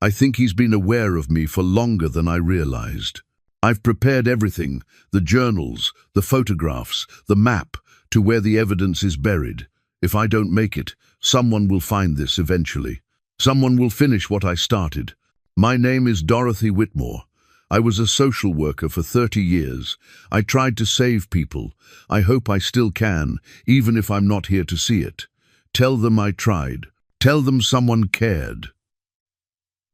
I think he's been aware of me for longer than I realized. I've prepared everything, the journals, the photographs, the map, to where the evidence is buried. If I don't make it, someone will find this eventually. Someone will finish what I started. My name is Dorothy Whitmore. I was a social worker for 30 years. I tried to save people. I hope I still can, even if I'm not here to see it. Tell them I tried. Tell them someone cared."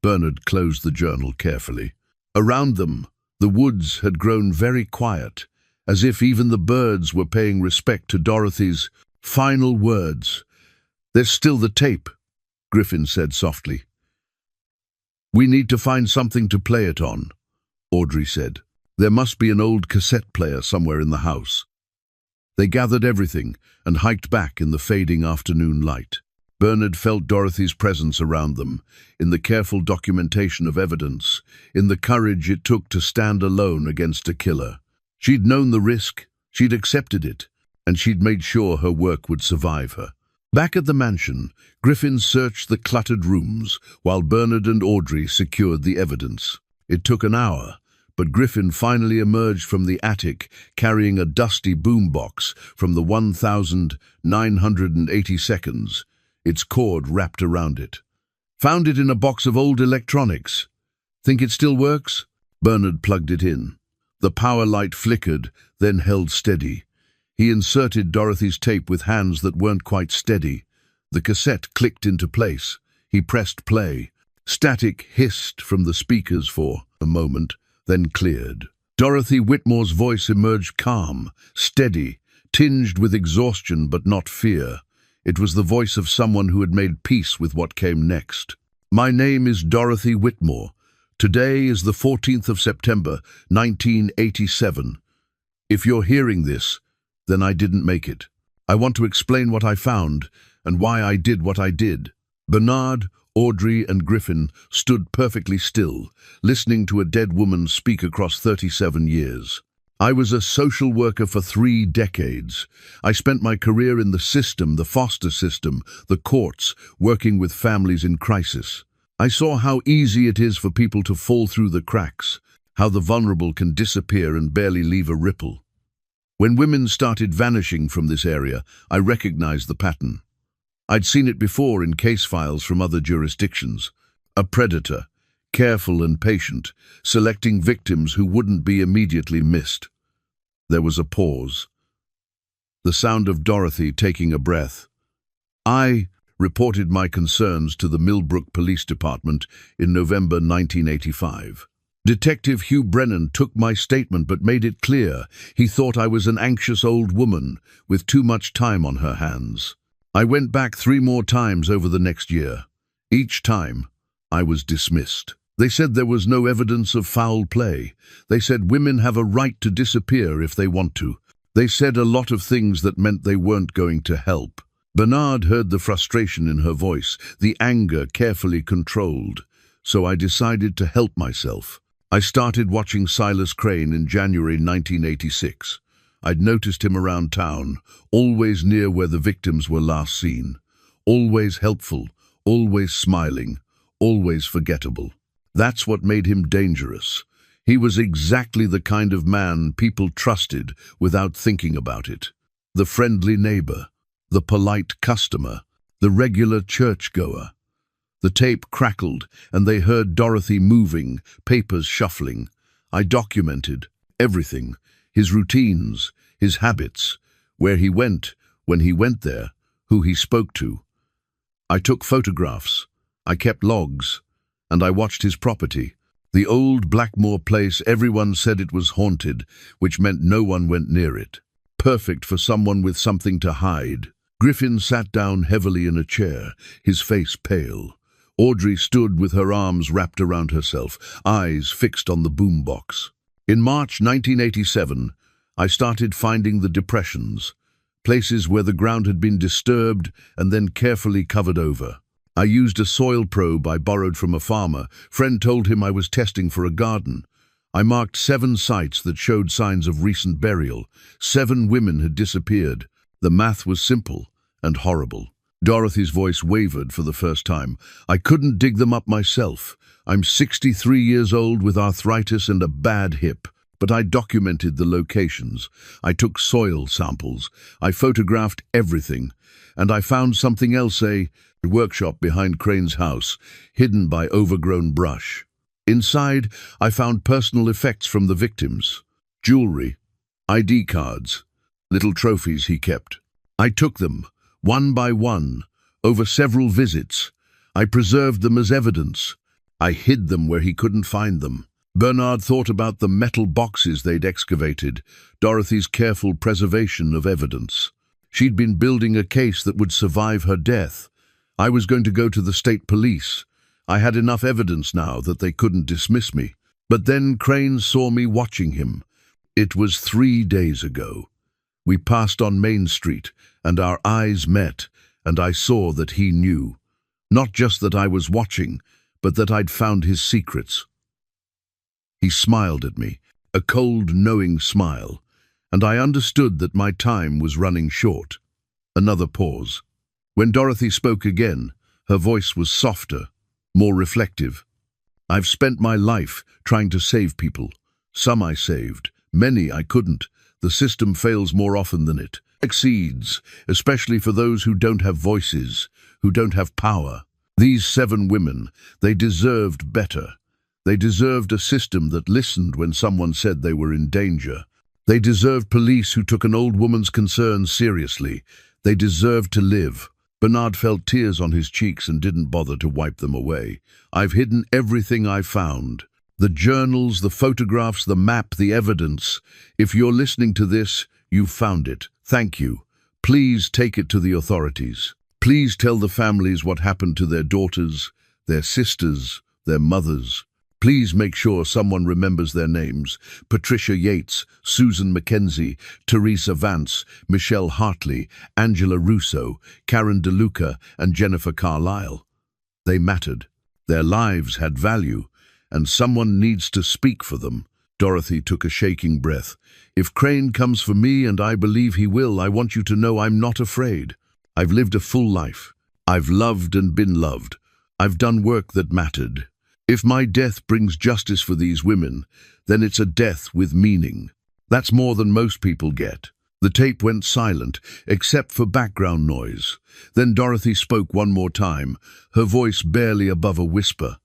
Bernard closed the journal carefully. Around them, the woods had grown very quiet, as if even the birds were paying respect to Dorothy's final words. "There's still the tape," Griffin said softly. "We need to find something to play it on," Audrey said. "There must be an old cassette player somewhere in the house." They gathered everything and hiked back in the fading afternoon light. Bernard felt Dorothy's presence around them, in the careful documentation of evidence, in the courage it took to stand alone against a killer. She'd known the risk, she'd accepted it, and she'd made sure her work would survive her. Back at the mansion, Griffin searched the cluttered rooms, while Bernard and Audrey secured the evidence. It took an hour, but Griffin finally emerged from the attic carrying a dusty boombox from the 1980 seconds, its cord wrapped around it. "Found it in a box of old electronics. Think it still works?" Bernard plugged it in. The power light flickered, then held steady. He inserted Dorothy's tape with hands that weren't quite steady. The cassette clicked into place. He pressed play. Static hissed from the speakers for a moment, then cleared. Dorothy Whitmore's voice emerged calm, steady, tinged with exhaustion but not fear. It was the voice of someone who had made peace with what came next. "My name is Dorothy Whitmore. Today is the 14th of September, 1987. If you're hearing this, then I didn't make it. I want to explain what I found and why I did what I did." Bernard, Audrey, and Griffin stood perfectly still, listening to a dead woman speak across 37 years. "I was a social worker for 3 decades. I spent my career in the system, the foster system, the courts, working with families in crisis. I saw how easy it is for people to fall through the cracks, how the vulnerable can disappear and barely leave a ripple. When women started vanishing from this area, I recognized the pattern. I'd seen it before in case files from other jurisdictions. A predator, careful and patient, selecting victims who wouldn't be immediately missed." There was a pause. The sound of Dorothy taking a breath. "I reported my concerns to the Millbrook Police Department in November 1985. Detective Hugh Brennan took my statement but made it clear he thought I was an anxious old woman with too much time on her hands. I went back 3 more times over the next year. Each time, I was dismissed. They said there was no evidence of foul play. They said women have a right to disappear if they want to. They said a lot of things that meant they weren't going to help." Bernard heard the frustration in her voice, the anger carefully controlled. "So I decided to help myself. I started watching Silas Crane in January 1986. I'd noticed him around town, always near where the victims were last seen. Always helpful, always smiling, always forgettable. That's what made him dangerous. He was exactly the kind of man people trusted without thinking about it. The friendly neighbor, the polite customer, the regular churchgoer. The tape crackled, and they heard Dorothy moving, papers shuffling. I documented everything, his routines, his habits, where he went, when he went there, who he spoke to. I took photographs, I kept logs, and I watched his property. The old Blackmore place, everyone said it was haunted, which meant no one went near it. Perfect for someone with something to hide. Griffin sat down heavily in a chair, his face pale. Audrey stood with her arms wrapped around herself, eyes fixed on the boombox. In March 1987, I started finding the depressions, places where the ground had been disturbed and then carefully covered over. I used a soil probe I borrowed from a farmer. Friend told him I was testing for a garden. I marked 7 sites that showed signs of recent burial. 7 women had disappeared. The math was simple and horrible. Dorothy's voice wavered for the first time. "I couldn't dig them up myself. I'm 63 years old with arthritis and a bad hip. But I documented the locations. I took soil samples. I photographed everything. And I found something else, a workshop behind Crane's house, hidden by overgrown brush. Inside, I found personal effects from the victims. Jewelry, ID cards, little trophies he kept. I took them, one by one, over several visits. I preserved them as evidence. I hid them where he couldn't find them. Bernard thought about the metal boxes they'd excavated, Dorothy's careful preservation of evidence. She'd been building a case that would survive her death. I was going to go to the state police. I had enough evidence now that they couldn't dismiss me. But then Crane saw me watching him. It was 3 days ago. We passed on Main Street, and our eyes met, and I saw that he knew. Not just that I was watching, but that I'd found his secrets. He smiled at me, a cold, knowing smile, and I understood that my time was running short. Another pause. When Dorothy spoke again, her voice was softer, more reflective. I've spent my life trying to save people. Some I saved, many I couldn't. The system fails more often than it succeeds, especially for those who don't have voices, who don't have power. These 7 women, they deserved better. They deserved a system that listened when someone said they were in danger. They deserved police who took an old woman's concerns seriously. They deserved to live. Bernard felt tears on his cheeks and didn't bother to wipe them away. I've hidden everything I found. The journals, the photographs, the map, the evidence. If you're listening to this, you've found it. Thank you. Please take it to the authorities. Please tell the families what happened to their daughters, their sisters, their mothers. Please make sure someone remembers their names. Patricia Yates, Susan Mackenzie, Teresa Vance, Michelle Hartley, Angela Russo, Karen DeLuca, and Jennifer Carlisle. They mattered. Their lives had value, and someone needs to speak for them. Dorothy took a shaking breath. If Crane comes for me, and I believe he will, I want you to know I'm not afraid. I've lived a full life. I've loved and been loved. I've done work that mattered. If my death brings justice for these women, then it's a death with meaning. That's more than most people get. The tape went silent, except for background noise. Then Dorothy spoke one more time, her voice barely above a whisper.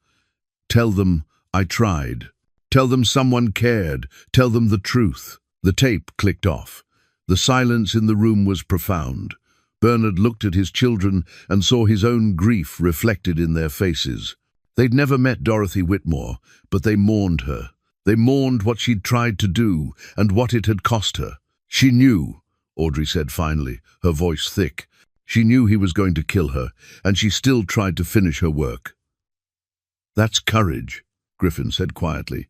Tell them I tried. Tell them someone cared. Tell them the truth. The tape clicked off. The silence in the room was profound. Bernard looked at his children and saw his own grief reflected in their faces. They'd never met Dorothy Whitmore, but they mourned her. They mourned what she'd tried to do and what it had cost her. She knew, Audrey said finally, her voice thick. She knew he was going to kill her, and she still tried to finish her work. That's courage, Griffin said quietly.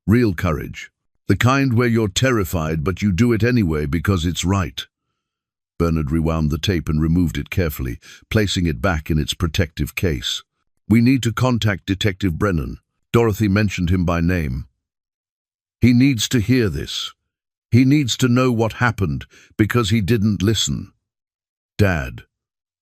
Real courage. The kind where you're terrified, but you do it anyway because it's right. Bernard rewound the tape and removed it carefully, placing it back in its protective case. We need to contact Detective Brennan. Dorothy mentioned him by name. He needs to hear this. He needs to know what happened because he didn't listen. Dad,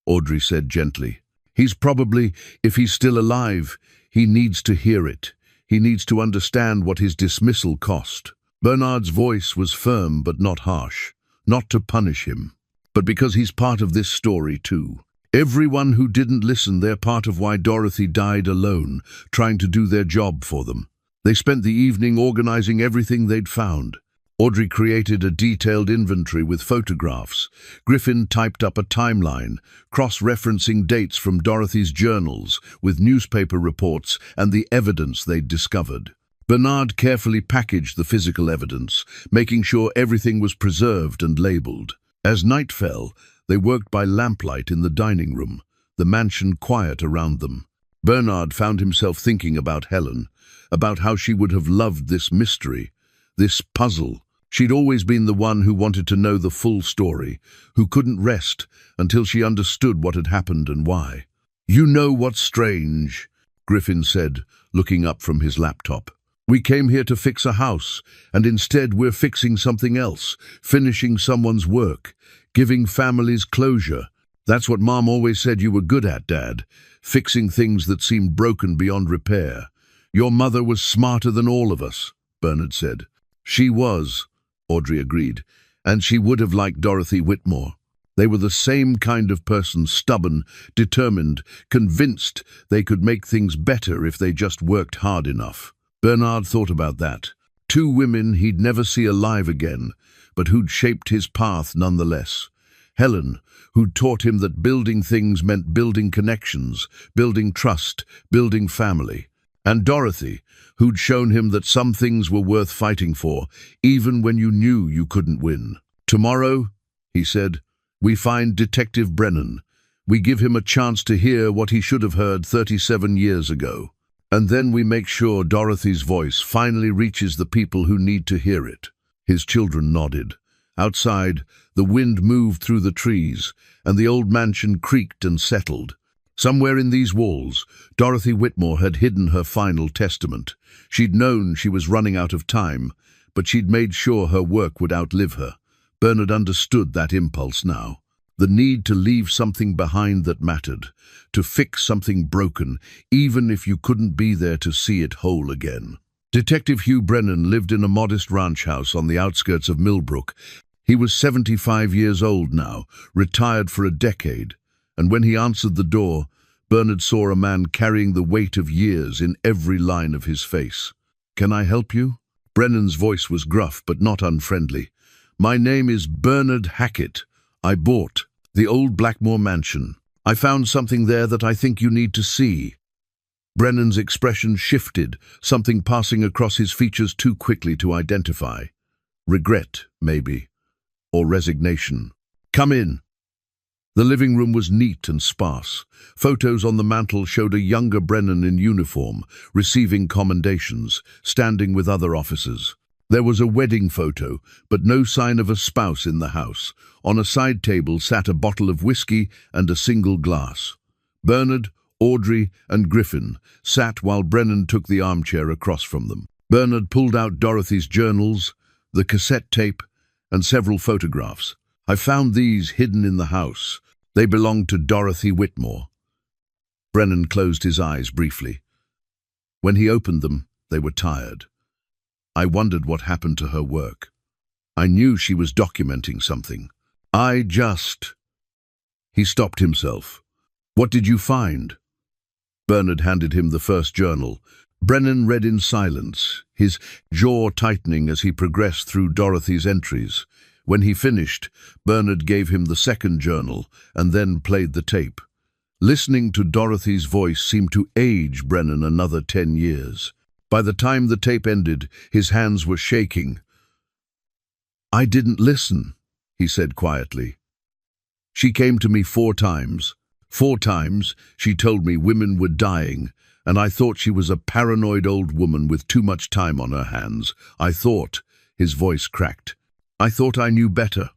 Audrey said gently. He's probably, if he's still alive, he needs to hear it. He needs to understand what his dismissal cost. Bernard's voice was firm but not harsh, not to punish him, but because he's part of this story too. Everyone who didn't listen, they're part of why Dorothy died alone, trying to do their job for them. They spent the evening organizing everything they'd found. Audrey created a detailed inventory with photographs. Griffin typed up a timeline, cross-referencing dates from Dorothy's journals with newspaper reports and the evidence they'd discovered. Bernard carefully packaged the physical evidence, making sure everything was preserved and labeled. As night fell, they worked by lamplight in the dining room, the mansion quiet around them. Bernard found himself thinking about Helen, about how she would have loved this mystery, this puzzle. She'd always been the one who wanted to know the full story, who couldn't rest until she understood what had happened and why. You know what's strange, Griffin said, looking up from his laptop. We came here to fix a house, and instead we're fixing something else, finishing someone's work, giving families closure. That's what Mom always said you were good at, Dad, fixing things that seemed broken beyond repair. Your mother was smarter than all of us, Bernard said. She was, Audrey agreed, and she would have liked Dorothy Whitmore. They were the same kind of person, stubborn, determined, convinced they could make things better if they just worked hard enough. Bernard thought about that. 2 women he'd never see alive again, but who'd shaped his path nonetheless. Helen, who'd taught him that building things meant building connections, building trust, building family. And Dorothy, who'd shown him that some things were worth fighting for, even when you knew you couldn't win. "Tomorrow," he said, "we find Detective Brennan. We give him a chance to hear what he should have heard 37 years ago. And then we make sure Dorothy's voice finally reaches the people who need to hear it." His children nodded. Outside, the wind moved through the trees, and the old mansion creaked and settled. Somewhere in these walls, Dorothy Whitmore had hidden her final testament. She'd known she was running out of time, but she'd made sure her work would outlive her. Bernard understood that impulse now. The need to leave something behind that mattered, to fix something broken, even if you couldn't be there to see it whole again. Detective Hugh Brennan lived in a modest ranch house on the outskirts of Millbrook. He was 75 years old now, retired for a decade, and when he answered the door, Bernard saw a man carrying the weight of years in every line of his face. "Can I help you?" Brennan's voice was gruff but not unfriendly. "My name is Bernard Hackett. I bought the old Blackmore mansion. I found something there that I think you need to see." Brennan's expression shifted, something passing across his features too quickly to identify. Regret, maybe, or resignation. "Come in." The living room was neat and sparse. Photos on the mantel showed a younger Brennan in uniform, receiving commendations, standing with other officers. There was a wedding photo, but no sign of a spouse in the house. On a side table sat a bottle of whiskey and a single glass. Bernard, Audrey, and Griffin sat while Brennan took the armchair across from them. Bernard pulled out Dorothy's journals, the cassette tape, and several photographs. "I found these hidden in the house. They belonged to Dorothy Whitmore." Brennan closed his eyes briefly. When he opened them, they were tired. "I wondered what happened to her work. I knew she was documenting something. He stopped himself. "What did you find?" Bernard handed him the first journal. Brennan read in silence, his jaw tightening as he progressed through Dorothy's entries. When he finished, Bernard gave him the second journal and then played the tape. Listening to Dorothy's voice seemed to age Brennan another 10 years. By the time the tape ended, his hands were shaking. "I didn't listen," he said quietly. "She came to me 4 times. 4 times she told me women were dying, and I thought she was a paranoid old woman with too much time on her hands. I thought," his voice cracked, "I thought I knew better."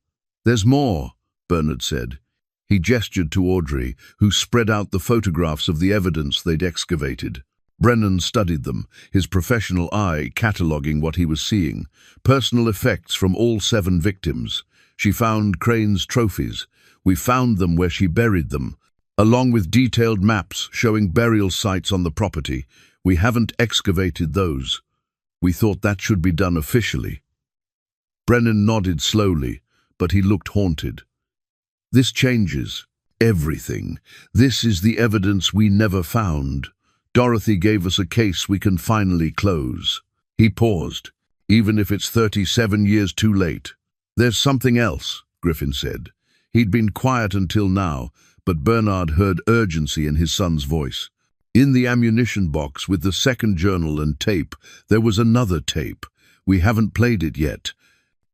"There's more," Bernard said. He gestured to Audrey, who spread out the photographs of the evidence they'd excavated. Brennan studied them, his professional eye cataloguing what he was seeing. Personal effects from all 7 victims. She found Crane's trophies. We found them where she buried them, along with detailed maps showing burial sites on the property. We haven't excavated those. We thought that should be done officially. Brennan nodded slowly, but he looked haunted. "This changes everything. This is the evidence we never found. Dorothy gave us a case we can finally close." He paused, "even if it's 37 years too late." "There's something else," Griffin said. He'd been quiet until now, but Bernard heard urgency in his son's voice. "In the ammunition box with the second journal and tape, there was another tape. We haven't played it yet.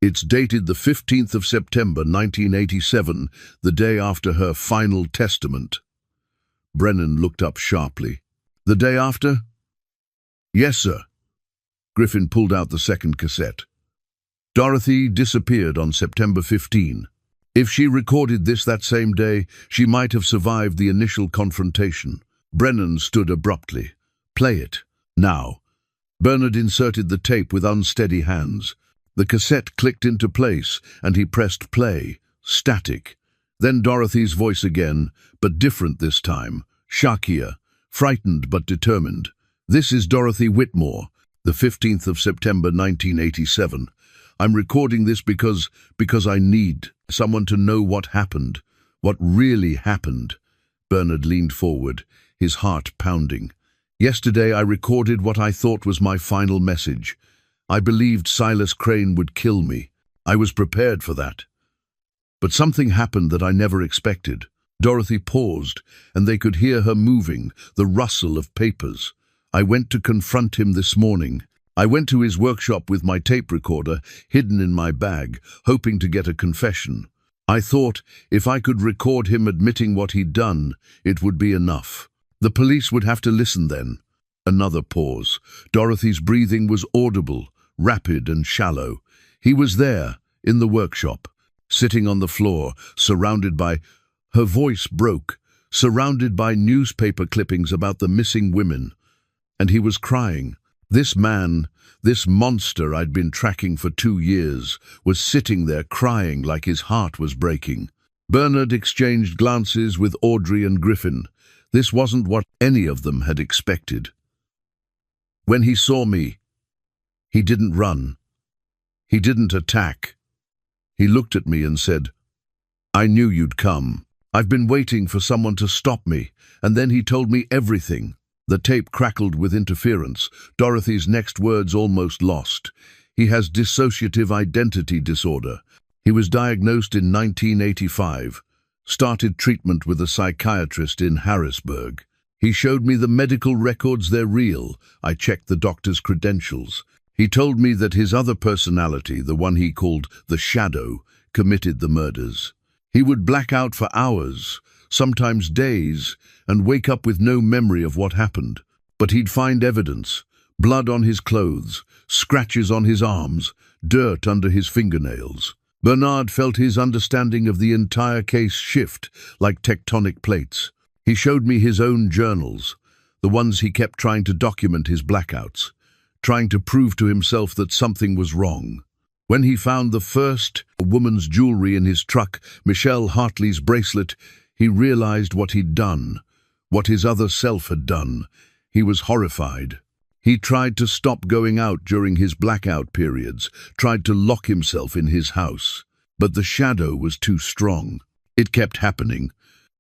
It's dated the 15th of September, 1987, the day after her final testament." Brennan looked up sharply. "The day after?" "Yes, sir." Griffin pulled out the second cassette. "Dorothy disappeared on September 15. If she recorded this that same day, she might have survived the initial confrontation." Brennan stood abruptly. "Play it. Now." Bernard inserted the tape with unsteady hands. The cassette clicked into place, and he pressed play. Static. Then Dorothy's voice again, but different this time. Shakia, frightened but determined. "This is Dorothy Whitmore, the 15th of September, 1987. I'm recording this because I need someone to know what happened, what really happened." Bernard leaned forward, his heart pounding. "Yesterday I recorded what I thought was my final message. I believed Silas Crane would kill me. I was prepared for that. But something happened that I never expected." Dorothy paused, and they could hear her moving, the rustle of papers. I went to confront him this morning. I went to his workshop with my tape recorder hidden in my bag, hoping to get a confession. I thought if I could record him admitting what he'd done, it would be enough. The police would have to listen then. Another pause. Dorothy's breathing was audible, rapid and shallow. He was there, in the workshop, sitting on the floor, surrounded by... Her voice broke, surrounded by newspaper clippings about the missing women. And he was crying. This man, this monster I'd been tracking for 2 years, was sitting there crying like his heart was breaking. Bernard exchanged glances with Audrey and Griffin. This wasn't what any of them had expected. When he saw me, he didn't run. He didn't attack. He looked at me and said, "I knew you'd come. I've been waiting for someone to stop me." And then he told me everything. The tape crackled with interference. Dorothy's next words almost lost. He has dissociative identity disorder. He was diagnosed in 1985. Started treatment with a psychiatrist in Harrisburg. He showed me the medical records, they're real. I checked the doctor's credentials. He told me that his other personality, the one he called the Shadow, committed the murders. He would black out for hours, sometimes days, and wake up with no memory of what happened. But he'd find evidence: blood on his clothes, scratches on his arms, dirt under his fingernails. Bernard felt his understanding of the entire case shift like tectonic plates. He showed me his own journals, the ones he kept trying to document his blackouts, trying to prove to himself that something was wrong. When he found the first woman's jewelry in his truck, Michelle Hartley's bracelet, he realized what he'd done, what his other self had done. He was horrified. He tried to stop going out during his blackout periods, tried to lock himself in his house. But the shadow was too strong. It kept happening.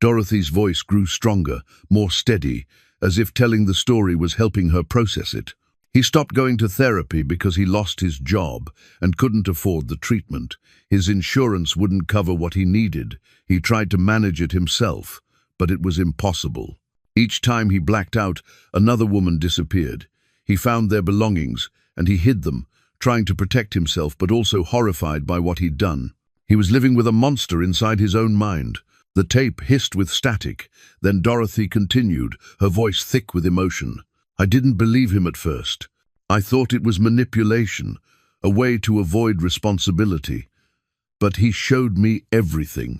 Dorothy's voice grew stronger, more steady, as if telling the story was helping her process it. He stopped going to therapy because he lost his job and couldn't afford the treatment. His insurance wouldn't cover what he needed. He tried to manage it himself, but it was impossible. Each time he blacked out, another woman disappeared. He found their belongings, and he hid them, trying to protect himself but also horrified by what he'd done. He was living with a monster inside his own mind. The tape hissed with static. Then Dorothy continued, her voice thick with emotion. "I didn't believe him at first. I thought it was manipulation, a way to avoid responsibility. But he showed me everything.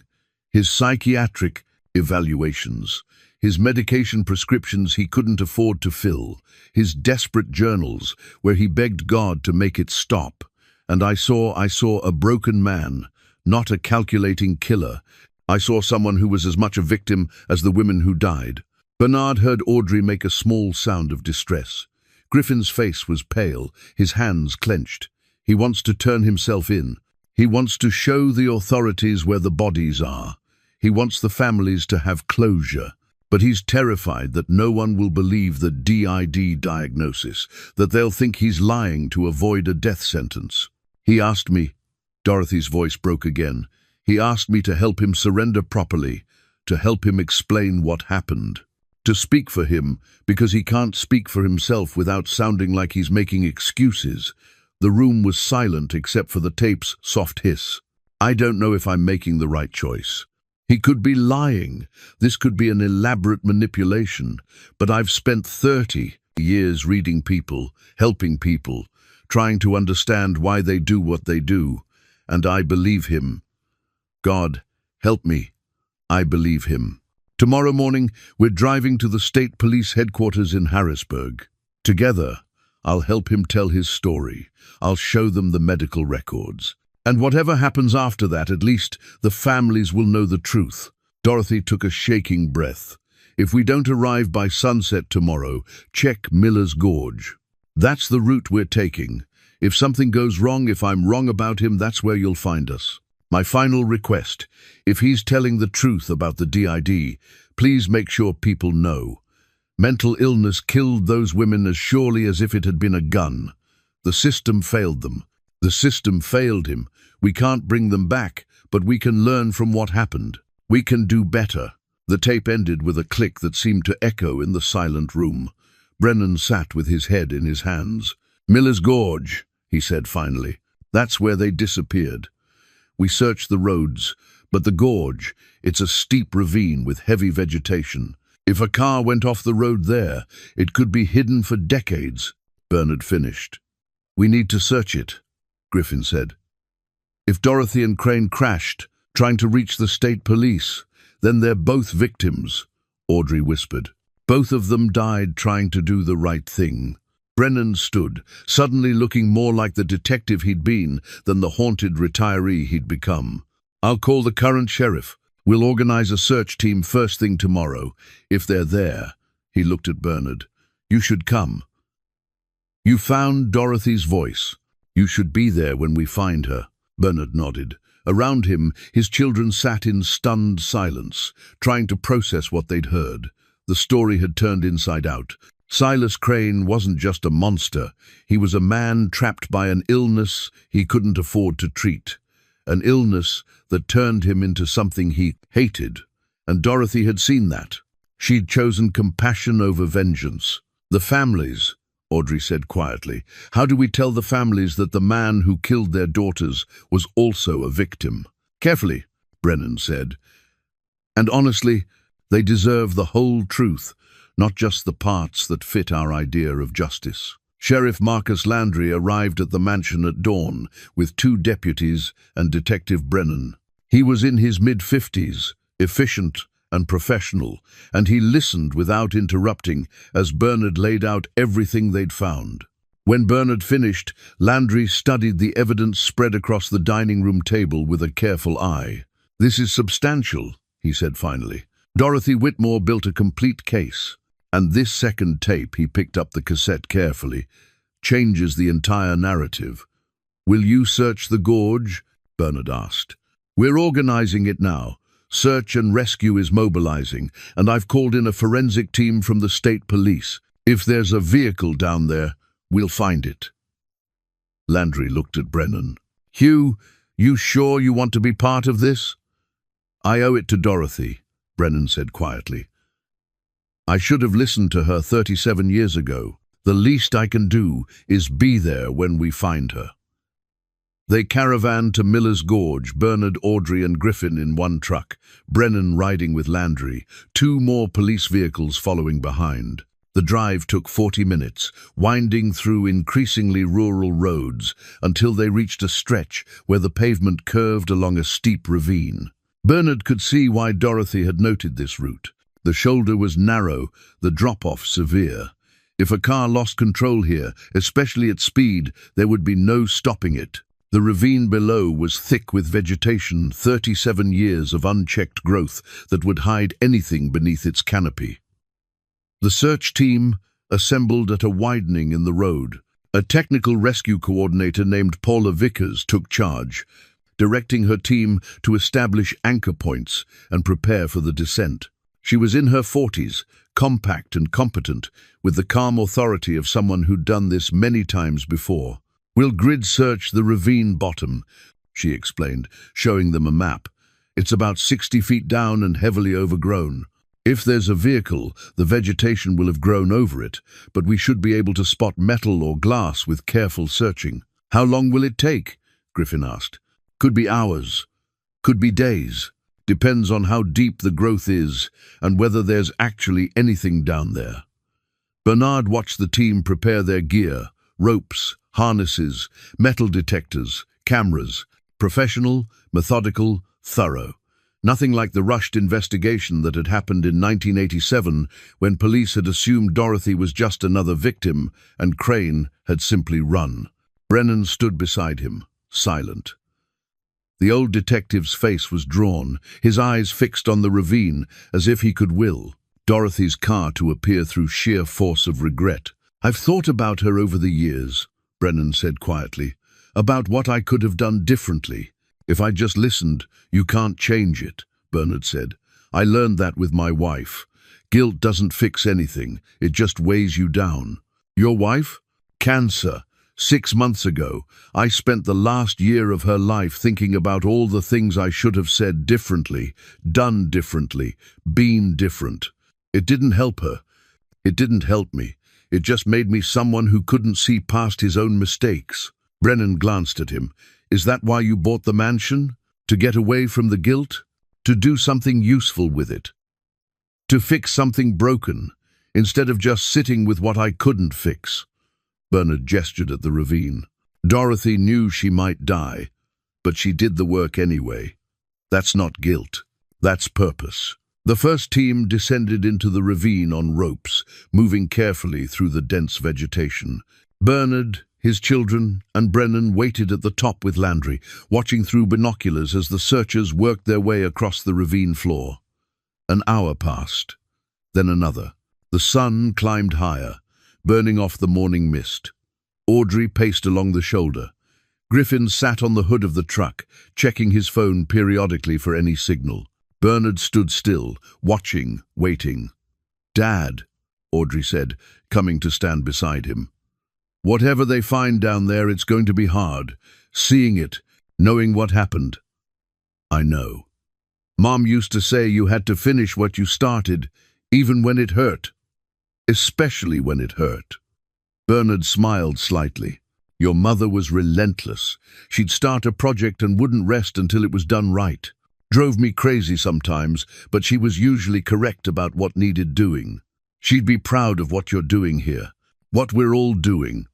His psychiatric evaluations, his medication prescriptions he couldn't afford to fill, his desperate journals where he begged God to make it stop. And I saw a broken man, not a calculating killer. I saw someone who was as much a victim as the women who died." Bernard heard Audrey make a small sound of distress. Griffin's face was pale, his hands clenched. He wants to turn himself in. He wants to show the authorities where the bodies are. He wants the families to have closure. But he's terrified that no one will believe the DID diagnosis, that they'll think he's lying to avoid a death sentence. He asked me, Dorothy's voice broke again, he asked me to help him surrender properly, to help him explain what happened. To speak for him, because he can't speak for himself without sounding like he's making excuses. The room was silent except for the tape's soft hiss. I don't know if I'm making the right choice. He could be lying. This could be an elaborate manipulation. But I've spent 30 years reading people, helping people, trying to understand why they do what they do. And I believe him. God, help me. I believe him. Tomorrow morning, we're driving to the state police headquarters in Harrisburg. Together, I'll help him tell his story. I'll show them the medical records. And whatever happens after that, at least the families will know the truth. Dorothy took a shaking breath. If we don't arrive by sunset tomorrow, check Miller's Gorge. That's the route we're taking. If something goes wrong, if I'm wrong about him, that's where you'll find us. My final request, if he's telling the truth about the DID, please make sure people know. Mental illness killed those women as surely as if it had been a gun. The system failed them. The system failed him. We can't bring them back, but we can learn from what happened. We can do better. The tape ended with a click that seemed to echo in the silent room. Brennan sat with his head in his hands. "Miller's Gorge," he said finally. "That's where they disappeared. We searched the roads, but the gorge, it's a steep ravine with heavy vegetation. If a car went off the road there, it could be hidden for decades." Bernard finished. "We need to search it," Griffin said. "If Dorothy and Crane crashed, trying to reach the state police, then they're both victims," Audrey whispered. "Both of them died trying to do the right thing." Brennan stood, suddenly looking more like the detective he'd been than the haunted retiree he'd become. "I'll call the current sheriff. We'll organize a search team first thing tomorrow. If they're there," he looked at Bernard, "you should come. You found Dorothy's voice. You should be there when we find her." Bernard nodded. Around him, his children sat in stunned silence, trying to process what they'd heard. The story had turned inside out. Silas Crane wasn't just a monster. He was a man trapped by an illness he couldn't afford to treat. An illness that turned him into something he hated. And Dorothy had seen that. She'd chosen compassion over vengeance. "The families," Audrey said quietly. "How do we tell the families that the man who killed their daughters was also a victim?" "Carefully," Brennan said. "And honestly, they deserve the whole truth, not just the parts that fit our idea of justice." Sheriff Marcus Landry arrived at the mansion at dawn with 2 deputies and Detective Brennan. He was in his mid-50s, efficient and professional, and he listened without interrupting as Bernard laid out everything they'd found. When Bernard finished, Landry studied the evidence spread across the dining room table with a careful eye. "This is substantial," he said finally. "Dorothy Whitmore built a complete case. And this second tape," he picked up the cassette carefully, "changes the entire narrative." "Will you search the gorge?" Bernard asked. "We're organizing it now. Search and rescue is mobilizing, and I've called in a forensic team from the state police. If there's a vehicle down there, we'll find it." Landry looked at Brennan. "Hugh, you sure you want to be part of this?" "I owe it to Dorothy," Brennan said quietly. "I should have listened to her 37 years ago. The least I can do is be there when we find her." They caravanned to Miller's Gorge, Bernard, Audrey and Griffin in one truck, Brennan riding with Landry, 2 more police vehicles following behind. The drive took 40 minutes, winding through increasingly rural roads until they reached a stretch where the pavement curved along a steep ravine. Bernard could see why Dorothy had noted this route. The shoulder was narrow, the drop-off severe. If a car lost control here, especially at speed, there would be no stopping it. The ravine below was thick with vegetation, 37 years of unchecked growth that would hide anything beneath its canopy. The search team assembled at a widening in the road. A technical rescue coordinator named Paula Vickers took charge, directing her team to establish anchor points and prepare for the descent. She was in her 40s, compact and competent, with the calm authority of someone who'd done this many times before. "We'll grid search the ravine bottom," she explained, showing them a map. "It's about 60 feet down and heavily overgrown. If there's a vehicle, the vegetation will have grown over it, but we should be able to spot metal or glass with careful searching." "How long will it take?" Griffin asked. "Could be hours. Could be days. Depends on how deep the growth is and whether there's actually anything down there." Bernard watched the team prepare their gear, ropes, harnesses, metal detectors, cameras, professional, methodical, thorough. Nothing like the rushed investigation that had happened in 1987 when police had assumed Dorothy was just another victim and Crane had simply run. Brennan stood beside him, silent. The old detective's face was drawn, his eyes fixed on the ravine as if he could will Dorothy's car to appear through sheer force of regret. "I've thought about her over the years," Brennan said quietly, "about what I could have done differently. If I just listened, you can't change it," Bernard said. "I learned that with my wife. Guilt doesn't fix anything, it just weighs you down." "Your wife?" "Cancer. 6 months ago, I spent the last year of her life thinking about all the things I should have said differently, done differently, been different. It didn't help her. It didn't help me. It just made me someone who couldn't see past his own mistakes. Brennan glanced at him. Is that why you bought the mansion? To get away from the guilt? To do something useful with it? To fix something broken, instead of just sitting with what I couldn't fix? Bernard gestured at the ravine. Dorothy knew she might die, but she did the work anyway. That's not guilt. That's purpose. The first team descended into the ravine on ropes, moving carefully through the dense vegetation. Bernard, his children, and Brennan waited at the top with Landry, watching through binoculars as the searchers worked their way across the ravine floor. An hour passed, then another. The sun climbed higher, burning off the morning mist. Audrey paced along the shoulder. Griffin sat on the hood of the truck, checking his phone periodically for any signal. Bernard stood still, watching, waiting. "Dad," Audrey said, coming to stand beside him. "Whatever they find down there, it's going to be hard. Seeing it, knowing what happened." "I know. Mom used to say you had to finish what you started, even when it hurt. Especially when it hurt." Bernard smiled slightly. "Your mother was relentless. She'd start a project and wouldn't rest until it was done right. Drove me crazy sometimes, but she was usually correct about what needed doing. She'd be proud of what you're doing here, what we're all doing.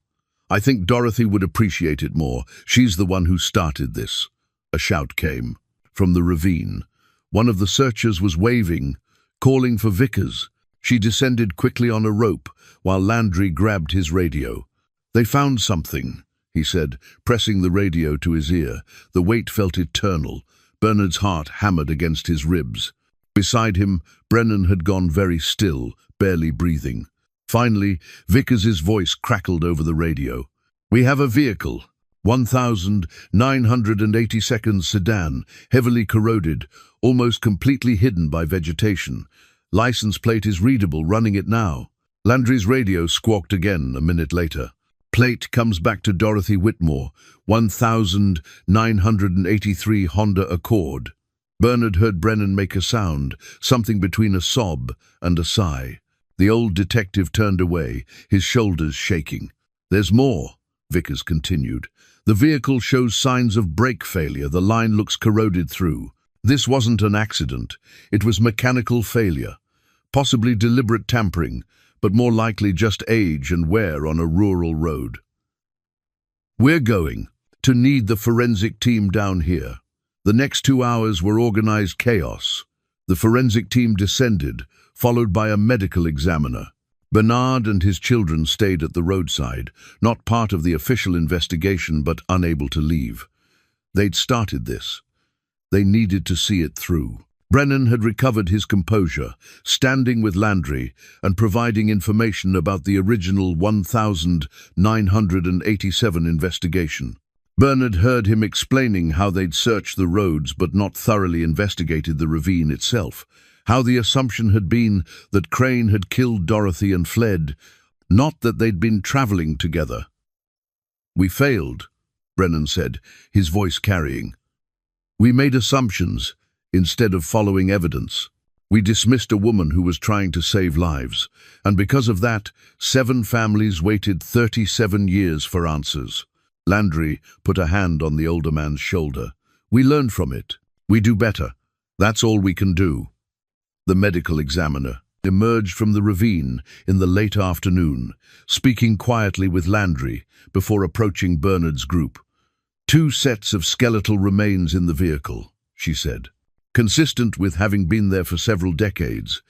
I think Dorothy would appreciate it more. She's the one who started this." A shout came from the ravine. One of the searchers was waving, calling for Vickers. She descended quickly on a rope, while Landry grabbed his radio. "They found something," he said, pressing the radio to his ear. The weight felt eternal. Bernard's heart hammered against his ribs. Beside him, Brennan had gone very still, barely breathing. Finally, Vickers's voice crackled over the radio. "We have a vehicle. 1,982nd sedan, heavily corroded, almost completely hidden by vegetation. License plate is readable, running it now." Landry's radio squawked again a minute later. "Plate comes back to Dorothy Whitmore, 1,983 Honda Accord." Bernard heard Brennan make a sound, something between a sob and a sigh. The old detective turned away, his shoulders shaking. "There's more," Vickers continued. "The vehicle shows signs of brake failure. The line looks corroded through. This wasn't an accident. It was mechanical failure. Possibly deliberate tampering, but more likely just age and wear on a rural road. We're going to need the forensic team down here." The next 2 hours were organized chaos. The forensic team descended, followed by a medical examiner. Bernard and his children stayed at the roadside, not part of the official investigation but unable to leave. They'd started this. They needed to see it through. Brennan had recovered his composure, standing with Landry and providing information about the original 1987 investigation. Bernard heard him explaining how they'd searched the roads but not thoroughly investigated the ravine itself, how the assumption had been that Crane had killed Dorothy and fled, not that they'd been traveling together. "We failed," Brennan said, his voice carrying. "We made assumptions instead of following evidence. We dismissed a woman who was trying to save lives, and because of that, 7 families waited 37 years for answers." Landry put a hand on the older man's shoulder. "We learned from it. We do better. That's all we can do." The medical examiner emerged from the ravine in the late afternoon, speaking quietly with Landry before approaching Bernard's group. "2 sets of skeletal remains in the vehicle," she said. "Consistent with having been there for several decades.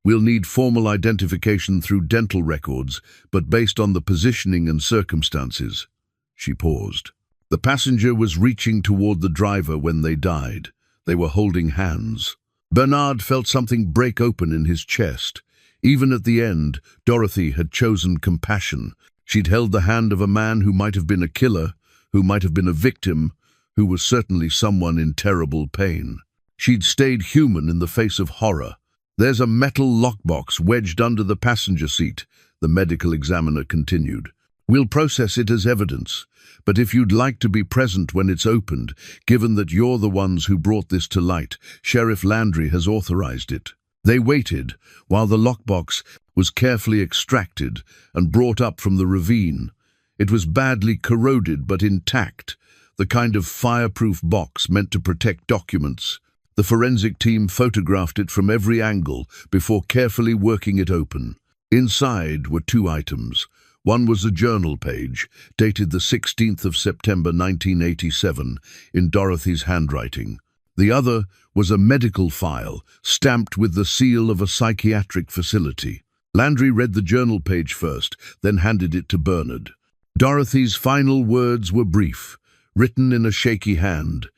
We'll need formal identification through dental records, but based on the positioning and circumstances." She paused. "The passenger was reaching toward the driver when they died. They were holding hands." Bernard felt something break open in his chest. Even at the end, Dorothy had chosen compassion. She'd held the hand of a man who might have been a killer, who might have been a victim, who was certainly someone in terrible pain. She'd stayed human in the face of horror. "There's a metal lockbox wedged under the passenger seat," the medical examiner continued. "We'll process it as evidence, but if you'd like to be present when it's opened, given that you're the ones who brought this to light, Sheriff Landry has authorized it." They waited while the lockbox was carefully extracted and brought up from the ravine. It was badly corroded but intact, the kind of fireproof box meant to protect documents. The forensic team photographed it from every angle before carefully working it open. Inside were two items. One was a journal page, dated the 16th of September 1987, in Dorothy's handwriting. The other was a medical file, stamped with the seal of a psychiatric facility. Landry read the journal page first, then handed it to Bernard. Dorothy's final words were brief, written in a shaky hand.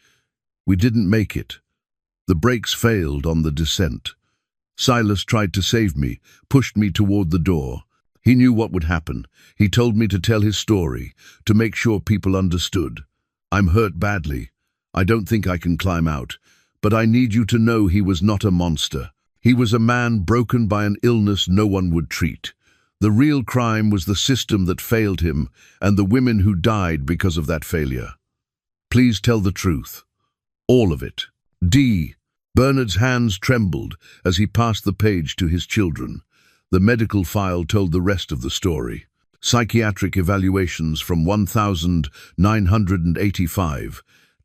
"We didn't make it. The brakes failed on the descent. Silas tried to save me, pushed me toward the door. He knew what would happen. He told me to tell his story, to make sure people understood. I'm hurt badly. I don't think I can climb out, but I need you to know he was not a monster. He was a man broken by an illness no one would treat. The real crime was the system that failed him and the women who died because of that failure. Please tell the truth. All of it." D. Bernard's hands trembled as he passed the page to his children. The medical file told the rest of the story. Psychiatric evaluations from 1985,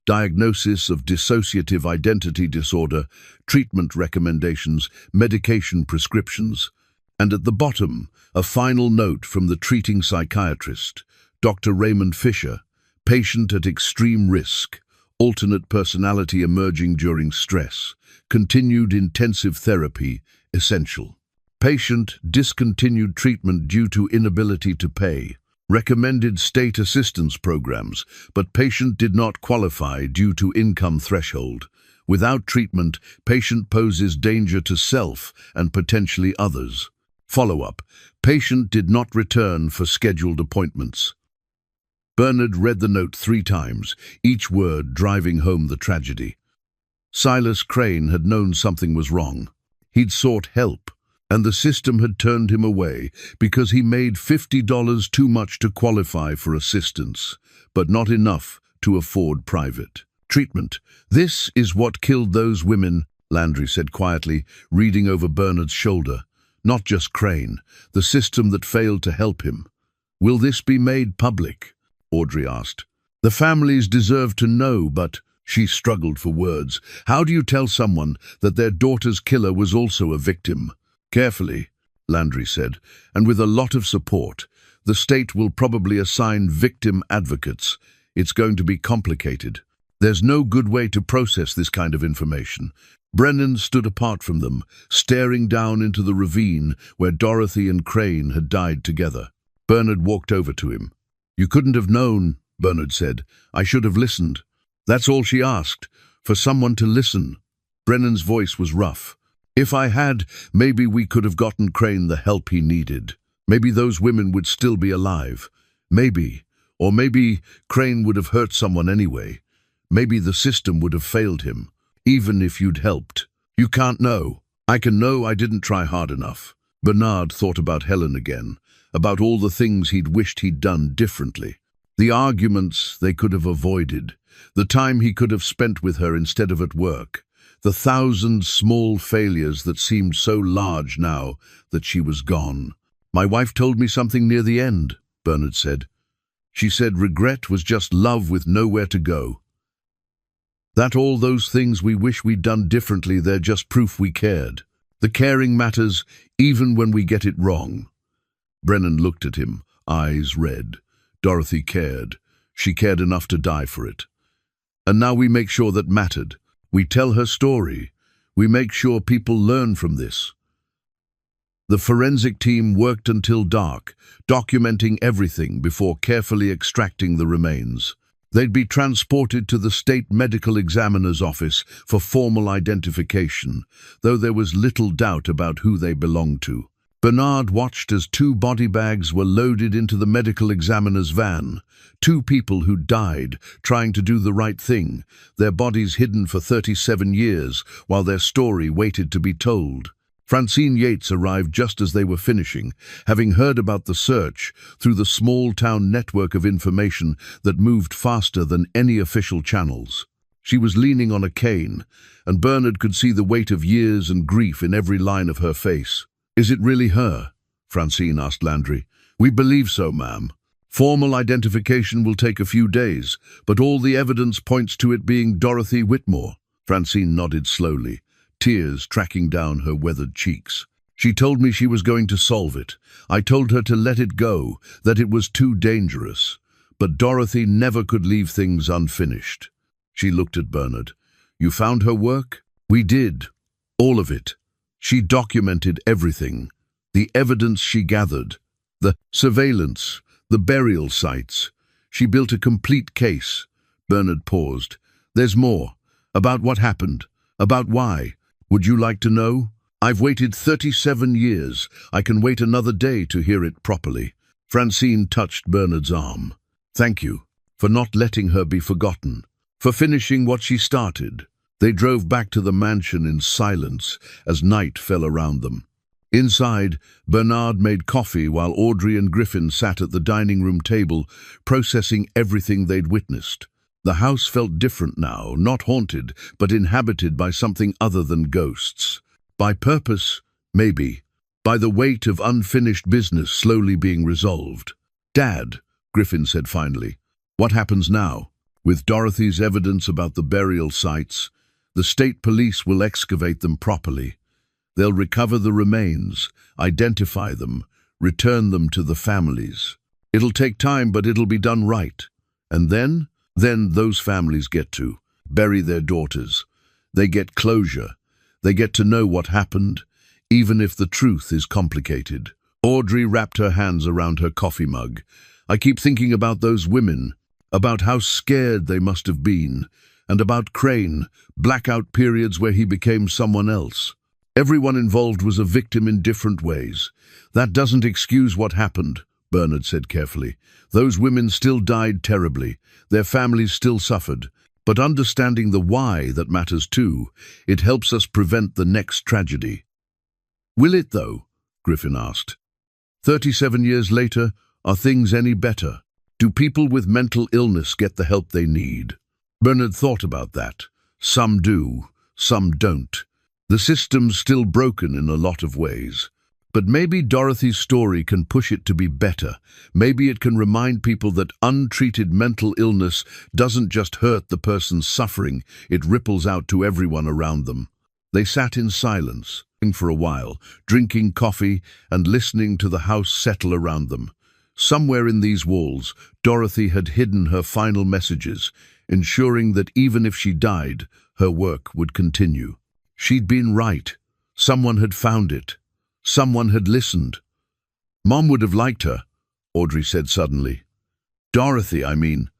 diagnosis of dissociative identity disorder, treatment recommendations, medication prescriptions, and at the bottom, a final note from the treating psychiatrist, Dr. Raymond Fisher, patient at extreme risk, alternate personality emerging during stress, continued intensive therapy, essential. Patient discontinued treatment due to inability to pay. Recommended state assistance programs, but patient did not qualify due to income threshold. Without treatment, patient poses danger to self and potentially others. Follow-up. Patient did not return for scheduled appointments. Bernard read the note 3 times, each word driving home the tragedy. Silas Crane had known something was wrong. He'd sought help, and the system had turned him away because he made $50 too much to qualify for assistance, but not enough to afford private treatment. "This is what killed those women," Landry said quietly, reading over Bernard's shoulder. "Not just Crane, the system that failed to help him. Will this be made public?" Audrey asked. "The families deserve to know, but..." She struggled for words. "How do you tell someone that their daughter's killer was also a victim?" "Carefully," Landry said, "and with a lot of support. The state will probably assign victim advocates. It's going to be complicated. There's no good way to process this kind of information." Brennan stood apart from them, staring down into the ravine where Dorothy and Crane had died together. Bernard walked over to him. "You couldn't have known," Bernard said. "I should have listened." "That's all she asked, for someone to listen." Brennan's voice was rough. "If I had, maybe we could have gotten Crane the help he needed. Maybe those women would still be alive. Maybe. Or maybe Crane would have hurt someone anyway. Maybe the system would have failed him, even if you'd helped. You can't know. I can know I didn't try hard enough." Bernard thought about Helen again, about all the things he'd wished he'd done differently. The arguments they could have avoided, the time he could have spent with her instead of at work, the 1,000 small failures that seemed so large now that she was gone. "My wife told me something near the end," Bernard said. "She said regret was just love with nowhere to go. That all those things we wish we'd done differently, they're just proof we cared. The caring matters even when we get it wrong." Brennan looked at him, eyes red. Dorothy cared. She cared enough to die for it. "And now we make sure that mattered. We tell her story. We make sure people learn from this." The forensic team worked until dark, documenting everything before carefully extracting the remains. They'd be transported to the state medical examiner's office for formal identification, though there was little doubt about who they belonged to. Bernard watched as 2 body bags were loaded into the medical examiner's van. 2 people who died trying to do the right thing, their bodies hidden for 37 years while their story waited to be told. Francine Yates arrived just as they were finishing, having heard about the search through the small-town network of information that moved faster than any official channels. She was leaning on a cane, and Bernard could see the weight of years and grief in every line of her face. "Is it really her?" Francine asked Landry. "We believe so, ma'am. Formal identification will take a few days, but all the evidence points to it being Dorothy Whitmore." Francine nodded slowly, tears tracking down her weathered cheeks. "She told me she was going to solve it. I told her to let it go, that it was too dangerous. But Dorothy never could leave things unfinished." She looked at Bernard. "You found her work?" "We did. All of it. She documented everything. The evidence she gathered. The surveillance. The burial sites. She built a complete case." Bernard paused. "There's more. About what happened. About why. Would you like to know?" "I've waited 37 years. I can wait another day to hear it properly." Francine touched Bernard's arm. "Thank you for not letting her be forgotten, for finishing what she started." They drove back to the mansion in silence as night fell around them. Inside, Bernard made coffee while Audrey and Griffin sat at the dining room table, processing everything they'd witnessed. The house felt different now, not haunted, but inhabited by something other than ghosts. By purpose, maybe. By the weight of unfinished business slowly being resolved. "Dad," Griffin said finally, "what happens now? With Dorothy's evidence about the burial sites, the state police will excavate them properly. They'll recover the remains, identify them, return them to the families. It'll take time, but it'll be done right. And then those families get to bury their daughters. They get closure. They get to know what happened, even if the truth is complicated." Audrey wrapped her hands around her coffee mug. "I keep thinking about those women, about how scared they must have been, and about Crane, blackout periods where he became someone else. Everyone involved was a victim in different ways. That doesn't excuse what happened," Bernard said carefully. "Those women still died terribly. Their families still suffered. But understanding the why that matters too. It helps us prevent the next tragedy." "Will it, though?" Griffin asked. 37 years later, are things any better? Do people with mental illness get the help they need? Bernard thought about that. Some do, some don't. The system's still broken in a lot of ways. But maybe Dorothy's story can push it to be better. Maybe it can remind people that untreated mental illness doesn't just hurt the person suffering, it ripples out to everyone around them. They sat in silence for a while, drinking coffee and listening to the house settle around them. Somewhere in these walls, Dorothy had hidden her final messages, ensuring that even if she died, her work would continue. She'd been right. Someone had found it. Someone had listened. "Mom would have liked her," Audrey said suddenly. "Dorothy, I mean.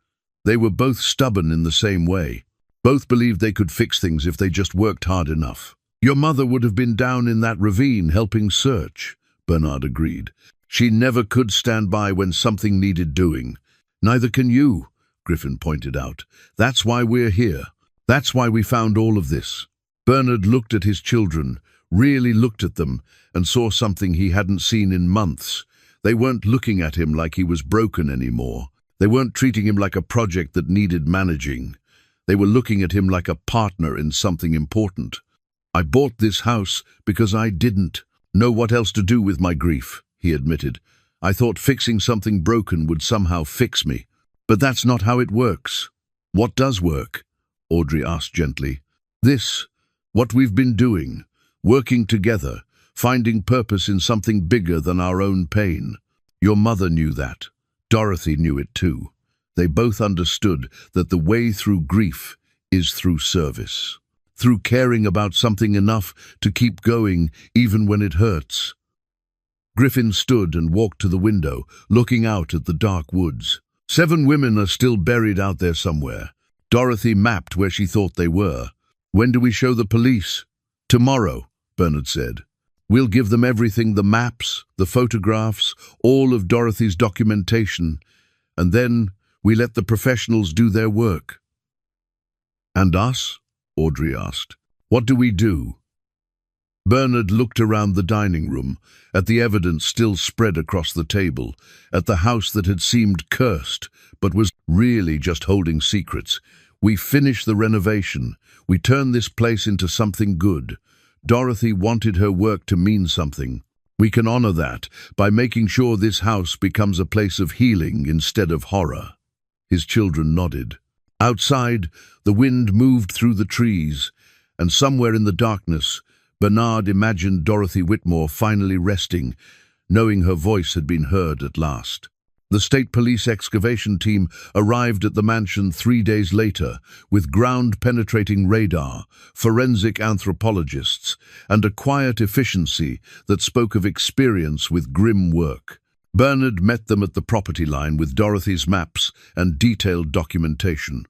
They were both stubborn in the same way. Both believed they could fix things if they just worked hard enough." "Your mother would have been down in that ravine helping search," Bernard agreed. "She never could stand by when something needed doing." "Neither can you," Griffin pointed out. "That's why we're here. That's why we found all of this." Bernard looked at his children, really looked at them, and saw something he hadn't seen in months. They weren't looking at him like he was broken anymore. They weren't treating him like a project that needed managing. They were looking at him like a partner in something important. "I bought this house because I didn't know what else to do with my grief," he admitted. "I thought fixing something broken would somehow fix me. But that's not how it works." "What does work?" Audrey asked gently. "This, what we've been doing. Working together, finding purpose in something bigger than our own pain. Your mother knew that. Dorothy knew it too. They both understood that the way through grief is through service. Through caring about something enough to keep going even when it hurts." Griffin stood and walked to the window, looking out at the dark woods. 7 women are still buried out there somewhere. Dorothy mapped where she thought they were. "When do we show the police?" "Tomorrow," Bernard said. "We'll give them everything, the maps, the photographs, all of Dorothy's documentation, and then we let the professionals do their work." "And us?" Audrey asked. "What do we do?" Bernard looked around the dining room, at the evidence still spread across the table, at the house that had seemed cursed, but was really just holding secrets. We finish the renovation. We turn this place into something good. Dorothy wanted her work to mean something. We can honor that by making sure this house becomes a place of healing instead of horror." His children nodded. Outside, the wind moved through the trees, and somewhere in the darkness, Bernard imagined Dorothy Whitmore finally resting, knowing her voice had been heard at last. The state police excavation team arrived at the mansion 3 days later with ground-penetrating radar, forensic anthropologists, and a quiet efficiency that spoke of experience with grim work. Bernard met them at the property line with Dorothy's maps and detailed documentation.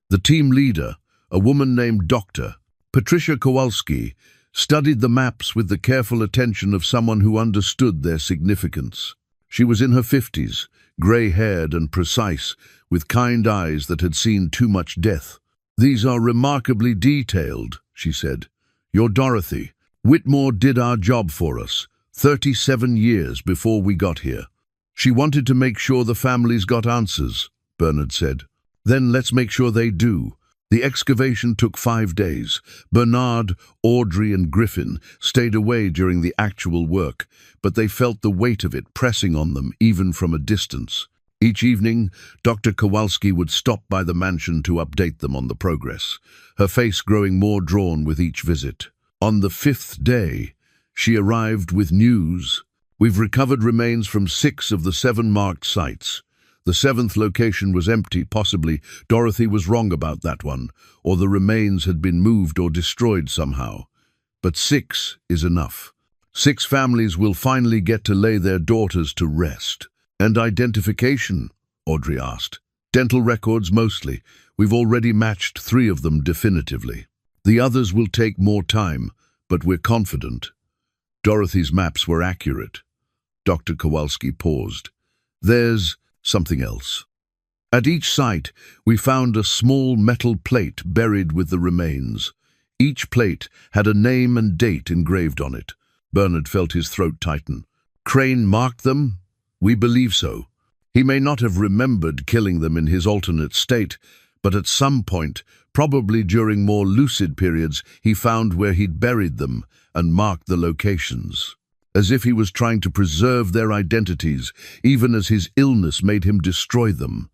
The team leader, a woman named Dr. Patricia Kowalski, studied the maps with the careful attention of someone who understood their significance. She was in her 50s, grey-haired and precise, with kind eyes that had seen too much death. "These are remarkably detailed," she said. "You're Dorothy. Whitmore did our job for us, 37 years before we got here. She wanted to make sure the families got answers," Bernard said. "Then let's make sure they do." The excavation took 5 days. Bernard, Audrey and Griffin stayed away during the actual work, but they felt the weight of it pressing on them even from a distance. Each evening, Dr. Kowalski would stop by the mansion to update them on the progress, her face growing more drawn with each visit. On the 5th day, she arrived with news. "We've recovered remains from 6 of the 7 marked sites. The 7th location was empty, possibly. Dorothy was wrong about that one, or the remains had been moved or destroyed somehow. But 6 is enough. 6 families will finally get to lay their daughters to rest." "And identification?" Audrey asked. "Dental records mostly. We've already matched 3 of them definitively. The others will take more time, but we're confident." Dorothy's maps were accurate. Dr. Kowalski paused. "There's something else. At each site, we found a small metal plate buried with the remains. Each plate had a name and date engraved on it." Bernard felt his throat tighten. "Crane marked them?" "We believe so. He may not have remembered killing them in his alternate state, but at some point, probably during more lucid periods, he found where he'd buried them and marked the locations, as if he was trying to preserve their identities, even as his illness made him destroy them.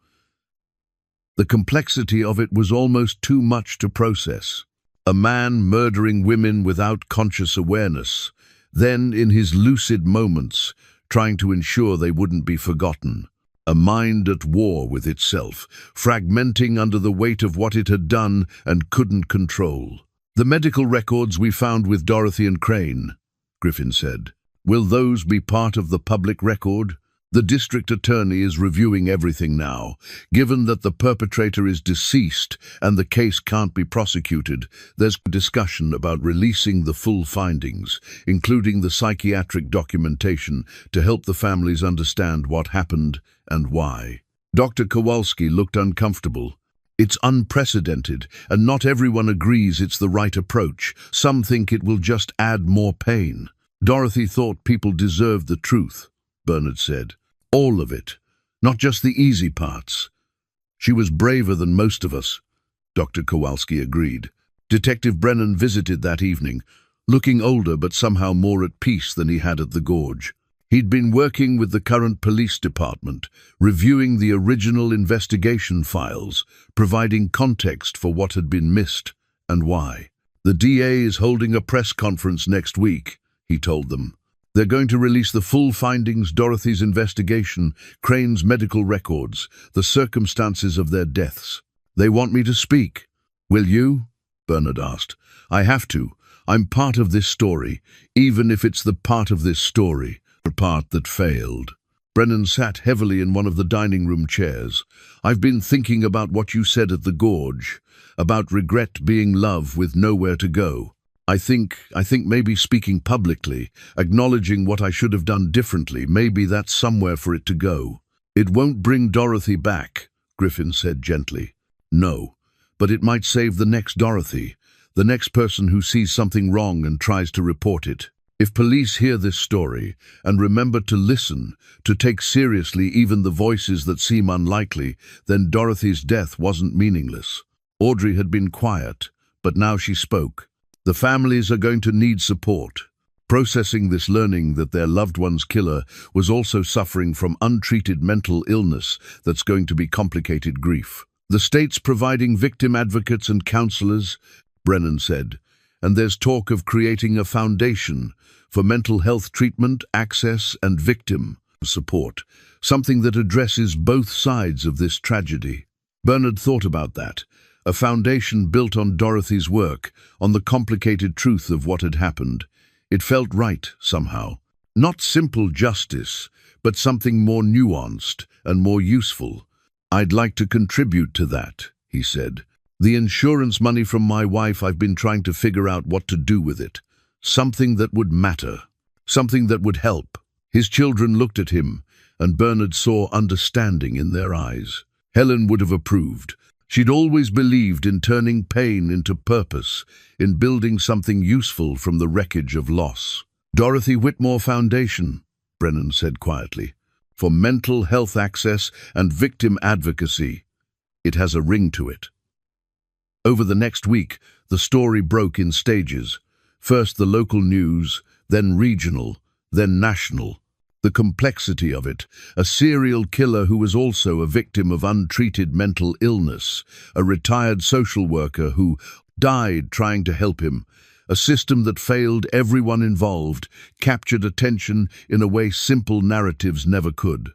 The complexity of it was almost too much to process. A man murdering women without conscious awareness, then, in his lucid moments, trying to ensure they wouldn't be forgotten. A mind at war with itself, fragmenting under the weight of what it had done and couldn't control. "The medical records we found with Dorothy and Crane," Griffin said. "Will those be part of the public record?" "The district attorney is reviewing everything now. Given that the perpetrator is deceased and the case can't be prosecuted, there's discussion about releasing the full findings, including the psychiatric documentation, to help the families understand what happened and why." Dr. Kowalski looked uncomfortable. "It's unprecedented, and not everyone agrees it's the right approach. Some think it will just add more pain." "Dorothy thought people deserved the truth," Bernard said. "All of it, not just the easy parts." "She was braver than most of us," Dr. Kowalski agreed. Detective Brennan visited that evening, looking older but somehow more at peace than he had at the gorge. He'd been working with the current police department, reviewing the original investigation files, providing context for what had been missed and why. "The DA is holding a press conference next week," he told them. "They're going to release the full findings, Dorothy's investigation, Crane's medical records, the circumstances of their deaths. They want me to speak." "Will you?" Bernard asked. "I have to. I'm part of this story, even if it's the part of this story, the part that failed." Brennan sat heavily in one of the dining room chairs. "I've been thinking about what you said at the gorge, about regret being love with nowhere to go. I think maybe speaking publicly, acknowledging what I should have done differently, maybe that's somewhere for it to go." "It won't bring Dorothy back," Griffin said gently. "No, but it might save the next Dorothy, the next person who sees something wrong and tries to report it. If police hear this story and remember to listen, to take seriously even the voices that seem unlikely, then Dorothy's death wasn't meaningless." Audrey had been quiet, but now she spoke. The families are going to need support. Processing this learning that their loved one's killer was also suffering from untreated mental illness that's going to be complicated grief. The state's providing victim advocates and counselors, Brennan said, and there's talk of creating a foundation for mental health treatment, access, and victim support, something that addresses both sides of this tragedy. Bernard thought about that, a foundation built on Dorothy's work, on the complicated truth of what had happened. It felt right, somehow. Not simple justice, but something more nuanced and more useful. "I'd like to contribute to that," he said. "The insurance money from my wife, I've been trying to figure out what to do with it. Something that would matter. Something that would help." His children looked at him, and Bernard saw understanding in their eyes. Helen would have approved. She'd always believed in turning pain into purpose, in building something useful from the wreckage of loss. "Dorothy Whitmore Foundation," Brennan said quietly, "for mental health access and victim advocacy. It has a ring to it." Over the next week, the story broke in stages. First the local news, then regional, then national. The complexity of it, a serial killer who was also a victim of untreated mental illness, a retired social worker who died trying to help him, a system that failed everyone involved, captured attention in a way simple narratives never could.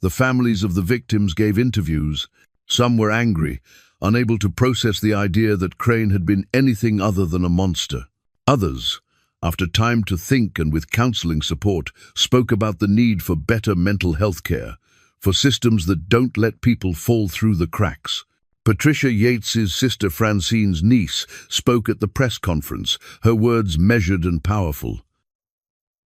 The families of the victims gave interviews. Some were angry, unable to process the idea that Crane had been anything other than a monster. Others, after time to think and with counseling support, spoke about the need for better mental health care, for systems that don't let people fall through the cracks. Patricia Yates's sister Francine's niece spoke at the press conference, her words measured and powerful.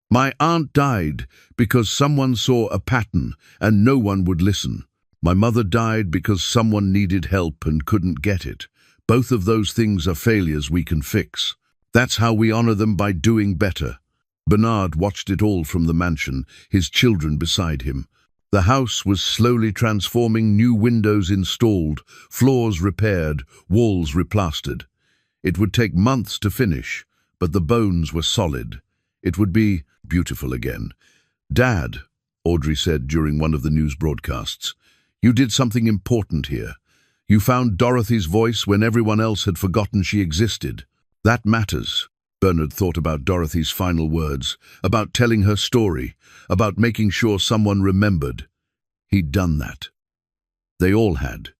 "My aunt died because someone saw a pattern and no one would listen. My mother died because someone needed help and couldn't get it. Both of those things are failures we can fix. That's how we honor them, by doing better." Bernard watched it all from the mansion, his children beside him. The house was slowly transforming, new windows installed, floors repaired, walls replastered. It would take months to finish, but the bones were solid. It would be beautiful again. "Dad," Audrey said during one of the news broadcasts, "you did something important here. You found Dorothy's voice when everyone else had forgotten she existed. That matters." Bernard thought about Dorothy's final words, about telling her story, about making sure someone remembered. He'd done that. They all had.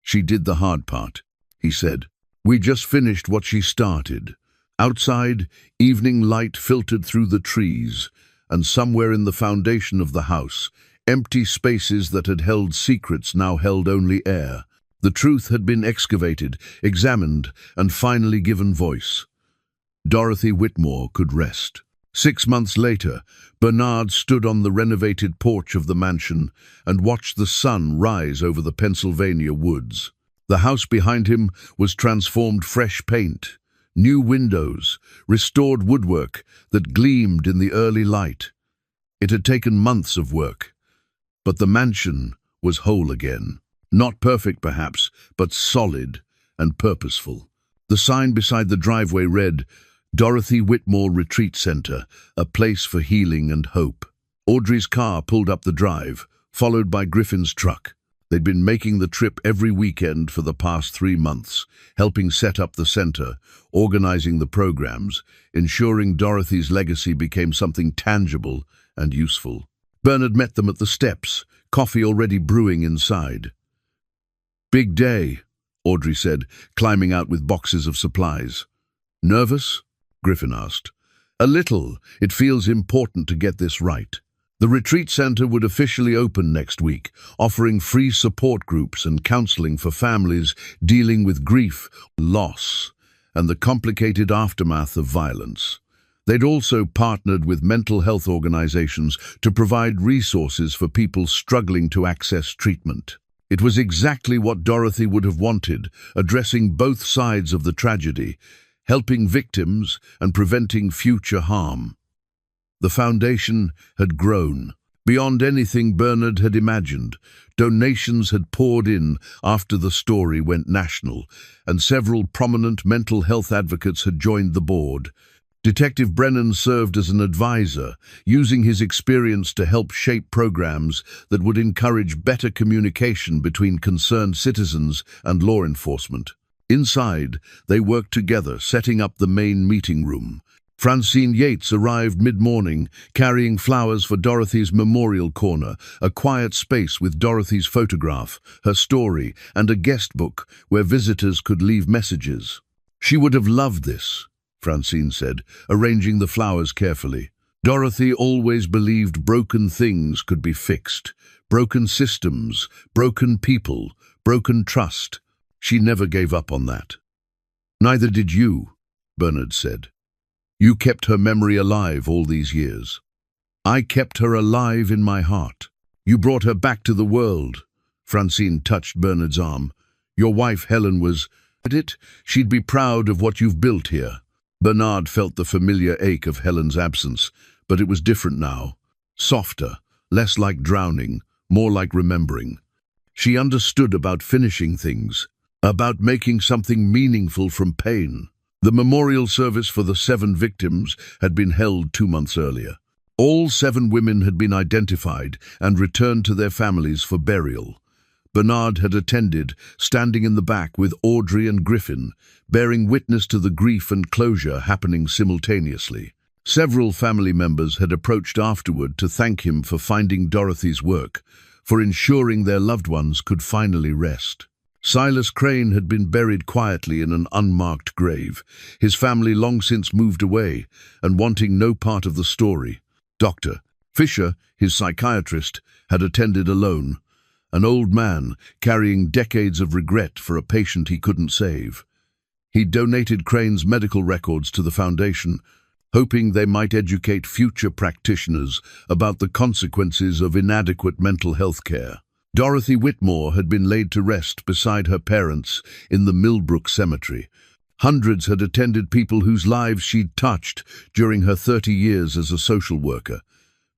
"She did the hard part," he said. "We just finished what she started." Outside, evening light filtered through the trees, and somewhere in the foundation of the house, empty spaces that had held secrets now held only air. The truth had been excavated, examined, and finally given voice. Dorothy Whitmore could rest. 6 months later, Bernard stood on the renovated porch of the mansion and watched the sun rise over the Pennsylvania woods. The house behind him was transformed, fresh paint, new windows, restored woodwork that gleamed in the early light. It had taken months of work, but the mansion was whole again. Not perfect, perhaps, but solid and purposeful. The sign beside the driveway read, "Dorothy Whitmore Retreat Center, a place for healing and hope." Audrey's car pulled up the drive, followed by Griffin's truck. They'd been making the trip every weekend for the past 3 months, helping set up the center, organizing the programs, ensuring Dorothy's legacy became something tangible and useful. Bernard met them at the steps, coffee already brewing inside. "Big day," Audrey said, climbing out with boxes of supplies. "Nervous?" Griffin asked. "A little. It feels important to get this right." The retreat center would officially open next week, offering free support groups and counseling for families dealing with grief, loss, and the complicated aftermath of violence. They'd also partnered with mental health organizations to provide resources for people struggling to access treatment. It was exactly what Dorothy would have wanted, addressing both sides of the tragedy, helping victims and preventing future harm. The foundation had grown. Beyond anything Bernard had imagined, donations had poured in after the story went national, and several prominent mental health advocates had joined the board. Detective Brennan served as an advisor, using his experience to help shape programs that would encourage better communication between concerned citizens and law enforcement. Inside, they worked together, setting up the main meeting room. Francine Yates arrived mid-morning, carrying flowers for Dorothy's memorial corner, a quiet space with Dorothy's photograph, her story, and a guest book where visitors could leave messages. "She would have loved this," Francine said, arranging the flowers carefully. Dorothy always believed broken things could be fixed. Broken systems, broken people, broken trust. She never gave up on that. "Neither did you," Bernard said. "You kept her memory alive all these years." "I kept her alive in my heart. You brought her back to the world." Francine touched Bernard's arm. "Your wife Helen was at it. She'd be proud of what you've built here." Bernard felt the familiar ache of Helen's absence, but it was different now. Softer, less like drowning, more like remembering. She understood about finishing things, about making something meaningful from pain. The memorial service for the 7 victims had been held 2 months earlier. All 7 women had been identified and returned to their families for burial. Bernard had attended, standing in the back with Audrey and Griffin, bearing witness to the grief and closure happening simultaneously. Several family members had approached afterward to thank him for finding Dorothy's work, for ensuring their loved ones could finally rest. Silas Crane had been buried quietly in an unmarked grave, his family long since moved away and wanting no part of the story. Dr. Fisher, his psychiatrist, had attended alone, an old man carrying decades of regret for a patient he couldn't save. He donated Crane's medical records to the foundation, hoping they might educate future practitioners about the consequences of inadequate mental health care. Dorothy Whitmore had been laid to rest beside her parents in the Millbrook Cemetery. Hundreds had attended, people whose lives she'd touched during her 30 years as a social worker,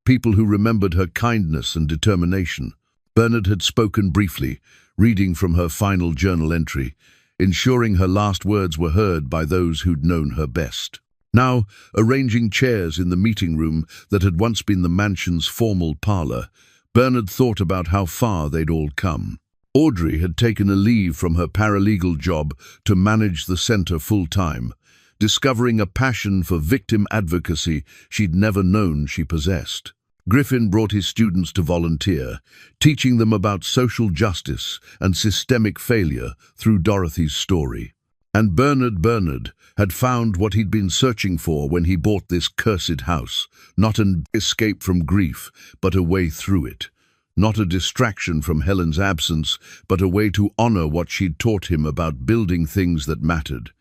people who remembered her kindness and determination. Bernard had spoken briefly, reading from her final journal entry, ensuring her last words were heard by those who'd known her best. Now, arranging chairs in the meeting room that had once been the mansion's formal parlor, Bernard thought about how far they'd all come. Audrey had taken a leave from her paralegal job to manage the center full-time, discovering a passion for victim advocacy she'd never known she possessed. Griffin brought his students to volunteer, teaching them about social justice and systemic failure through Dorothy's story. And Bernard had found what he'd been searching for when he bought this cursed house, not an escape from grief, but a way through it. Not a distraction from Helen's absence, but a way to honor what she'd taught him about building things that mattered.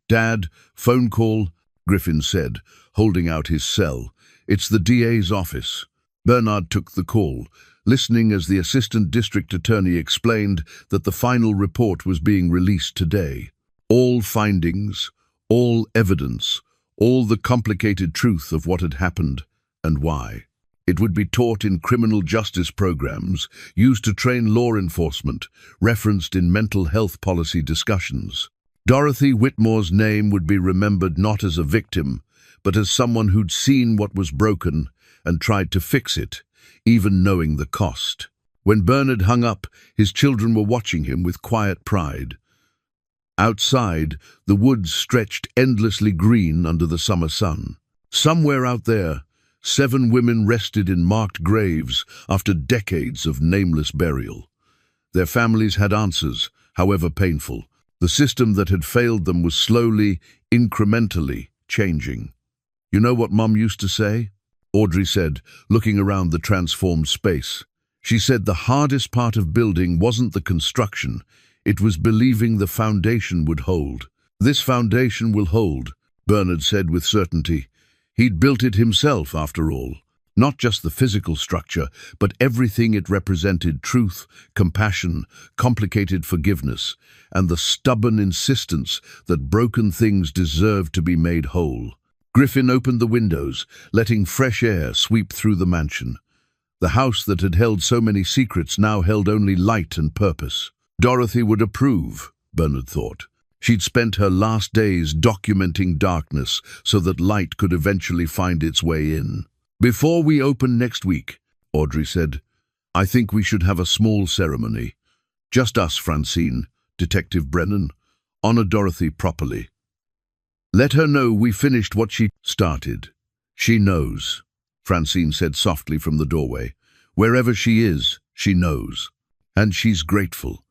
"Dad, phone call," Griffin said, holding out his cell. "It's the DA's office." Bernard took the call, listening as the assistant district attorney explained that the final report was being released today. All findings, all evidence, all the complicated truth of what had happened and why. It would be taught in criminal justice programs, used to train law enforcement, referenced in mental health policy discussions. Dorothy Whitmore's name would be remembered not as a victim, but as someone who'd seen what was broken and tried to fix it, even knowing the cost. When Bernard hung up, his children were watching him with quiet pride. Outside, the woods stretched endlessly green under the summer sun. Somewhere out there, 7 women rested in marked graves after decades of nameless burial. Their families had answers, however painful. The system that had failed them was slowly, incrementally changing. "You know what Mum used to say?" Audrey said, looking around the transformed space. She said the hardest part of building wasn't the construction, it was believing the foundation would hold. "This foundation will hold," Bernard said with certainty. He'd built it himself, after all. Not just the physical structure, but everything it represented: truth, compassion, complicated forgiveness, and the stubborn insistence that broken things deserved to be made whole. Griffin opened the windows, letting fresh air sweep through the mansion. The house that had held so many secrets now held only light and purpose. Dorothy would approve, Bernard thought. She'd spent her last days documenting darkness so that light could eventually find its way in. "Before we open next week," Audrey said, "I think we should have a small ceremony. Just us, Francine, Detective Brennan. Honor Dorothy properly. Let her know we finished what she started." "She knows," Francine said softly from the doorway. "Wherever she is, she knows. And she's grateful."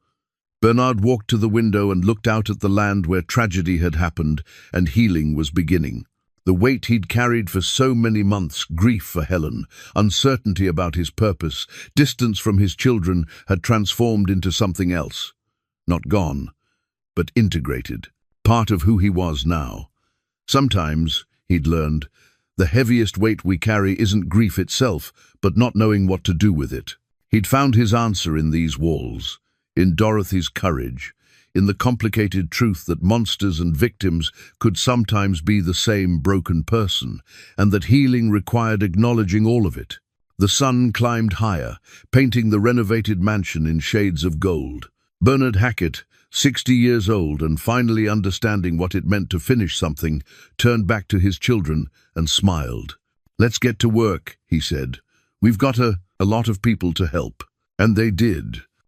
Bernard walked to the window and looked out at the land where tragedy had happened and healing was beginning. The weight he'd carried for so many months, grief for Helen, uncertainty about his purpose, distance from his children, had transformed into something else. Not gone, but integrated, part of who he was now. Sometimes, he'd learned, the heaviest weight we carry isn't grief itself, but not knowing what to do with it. He'd found his answer in these walls, in Dorothy's courage, in the complicated truth that monsters and victims could sometimes be the same broken person, and that healing required acknowledging all of it. The sun climbed higher, painting the renovated mansion in shades of gold. Bernard Hackett, 60 years old and finally understanding what it meant to finish something, turned back to his children and smiled. "Let's get to work," he said. "We've got a lot of people to help." And they did.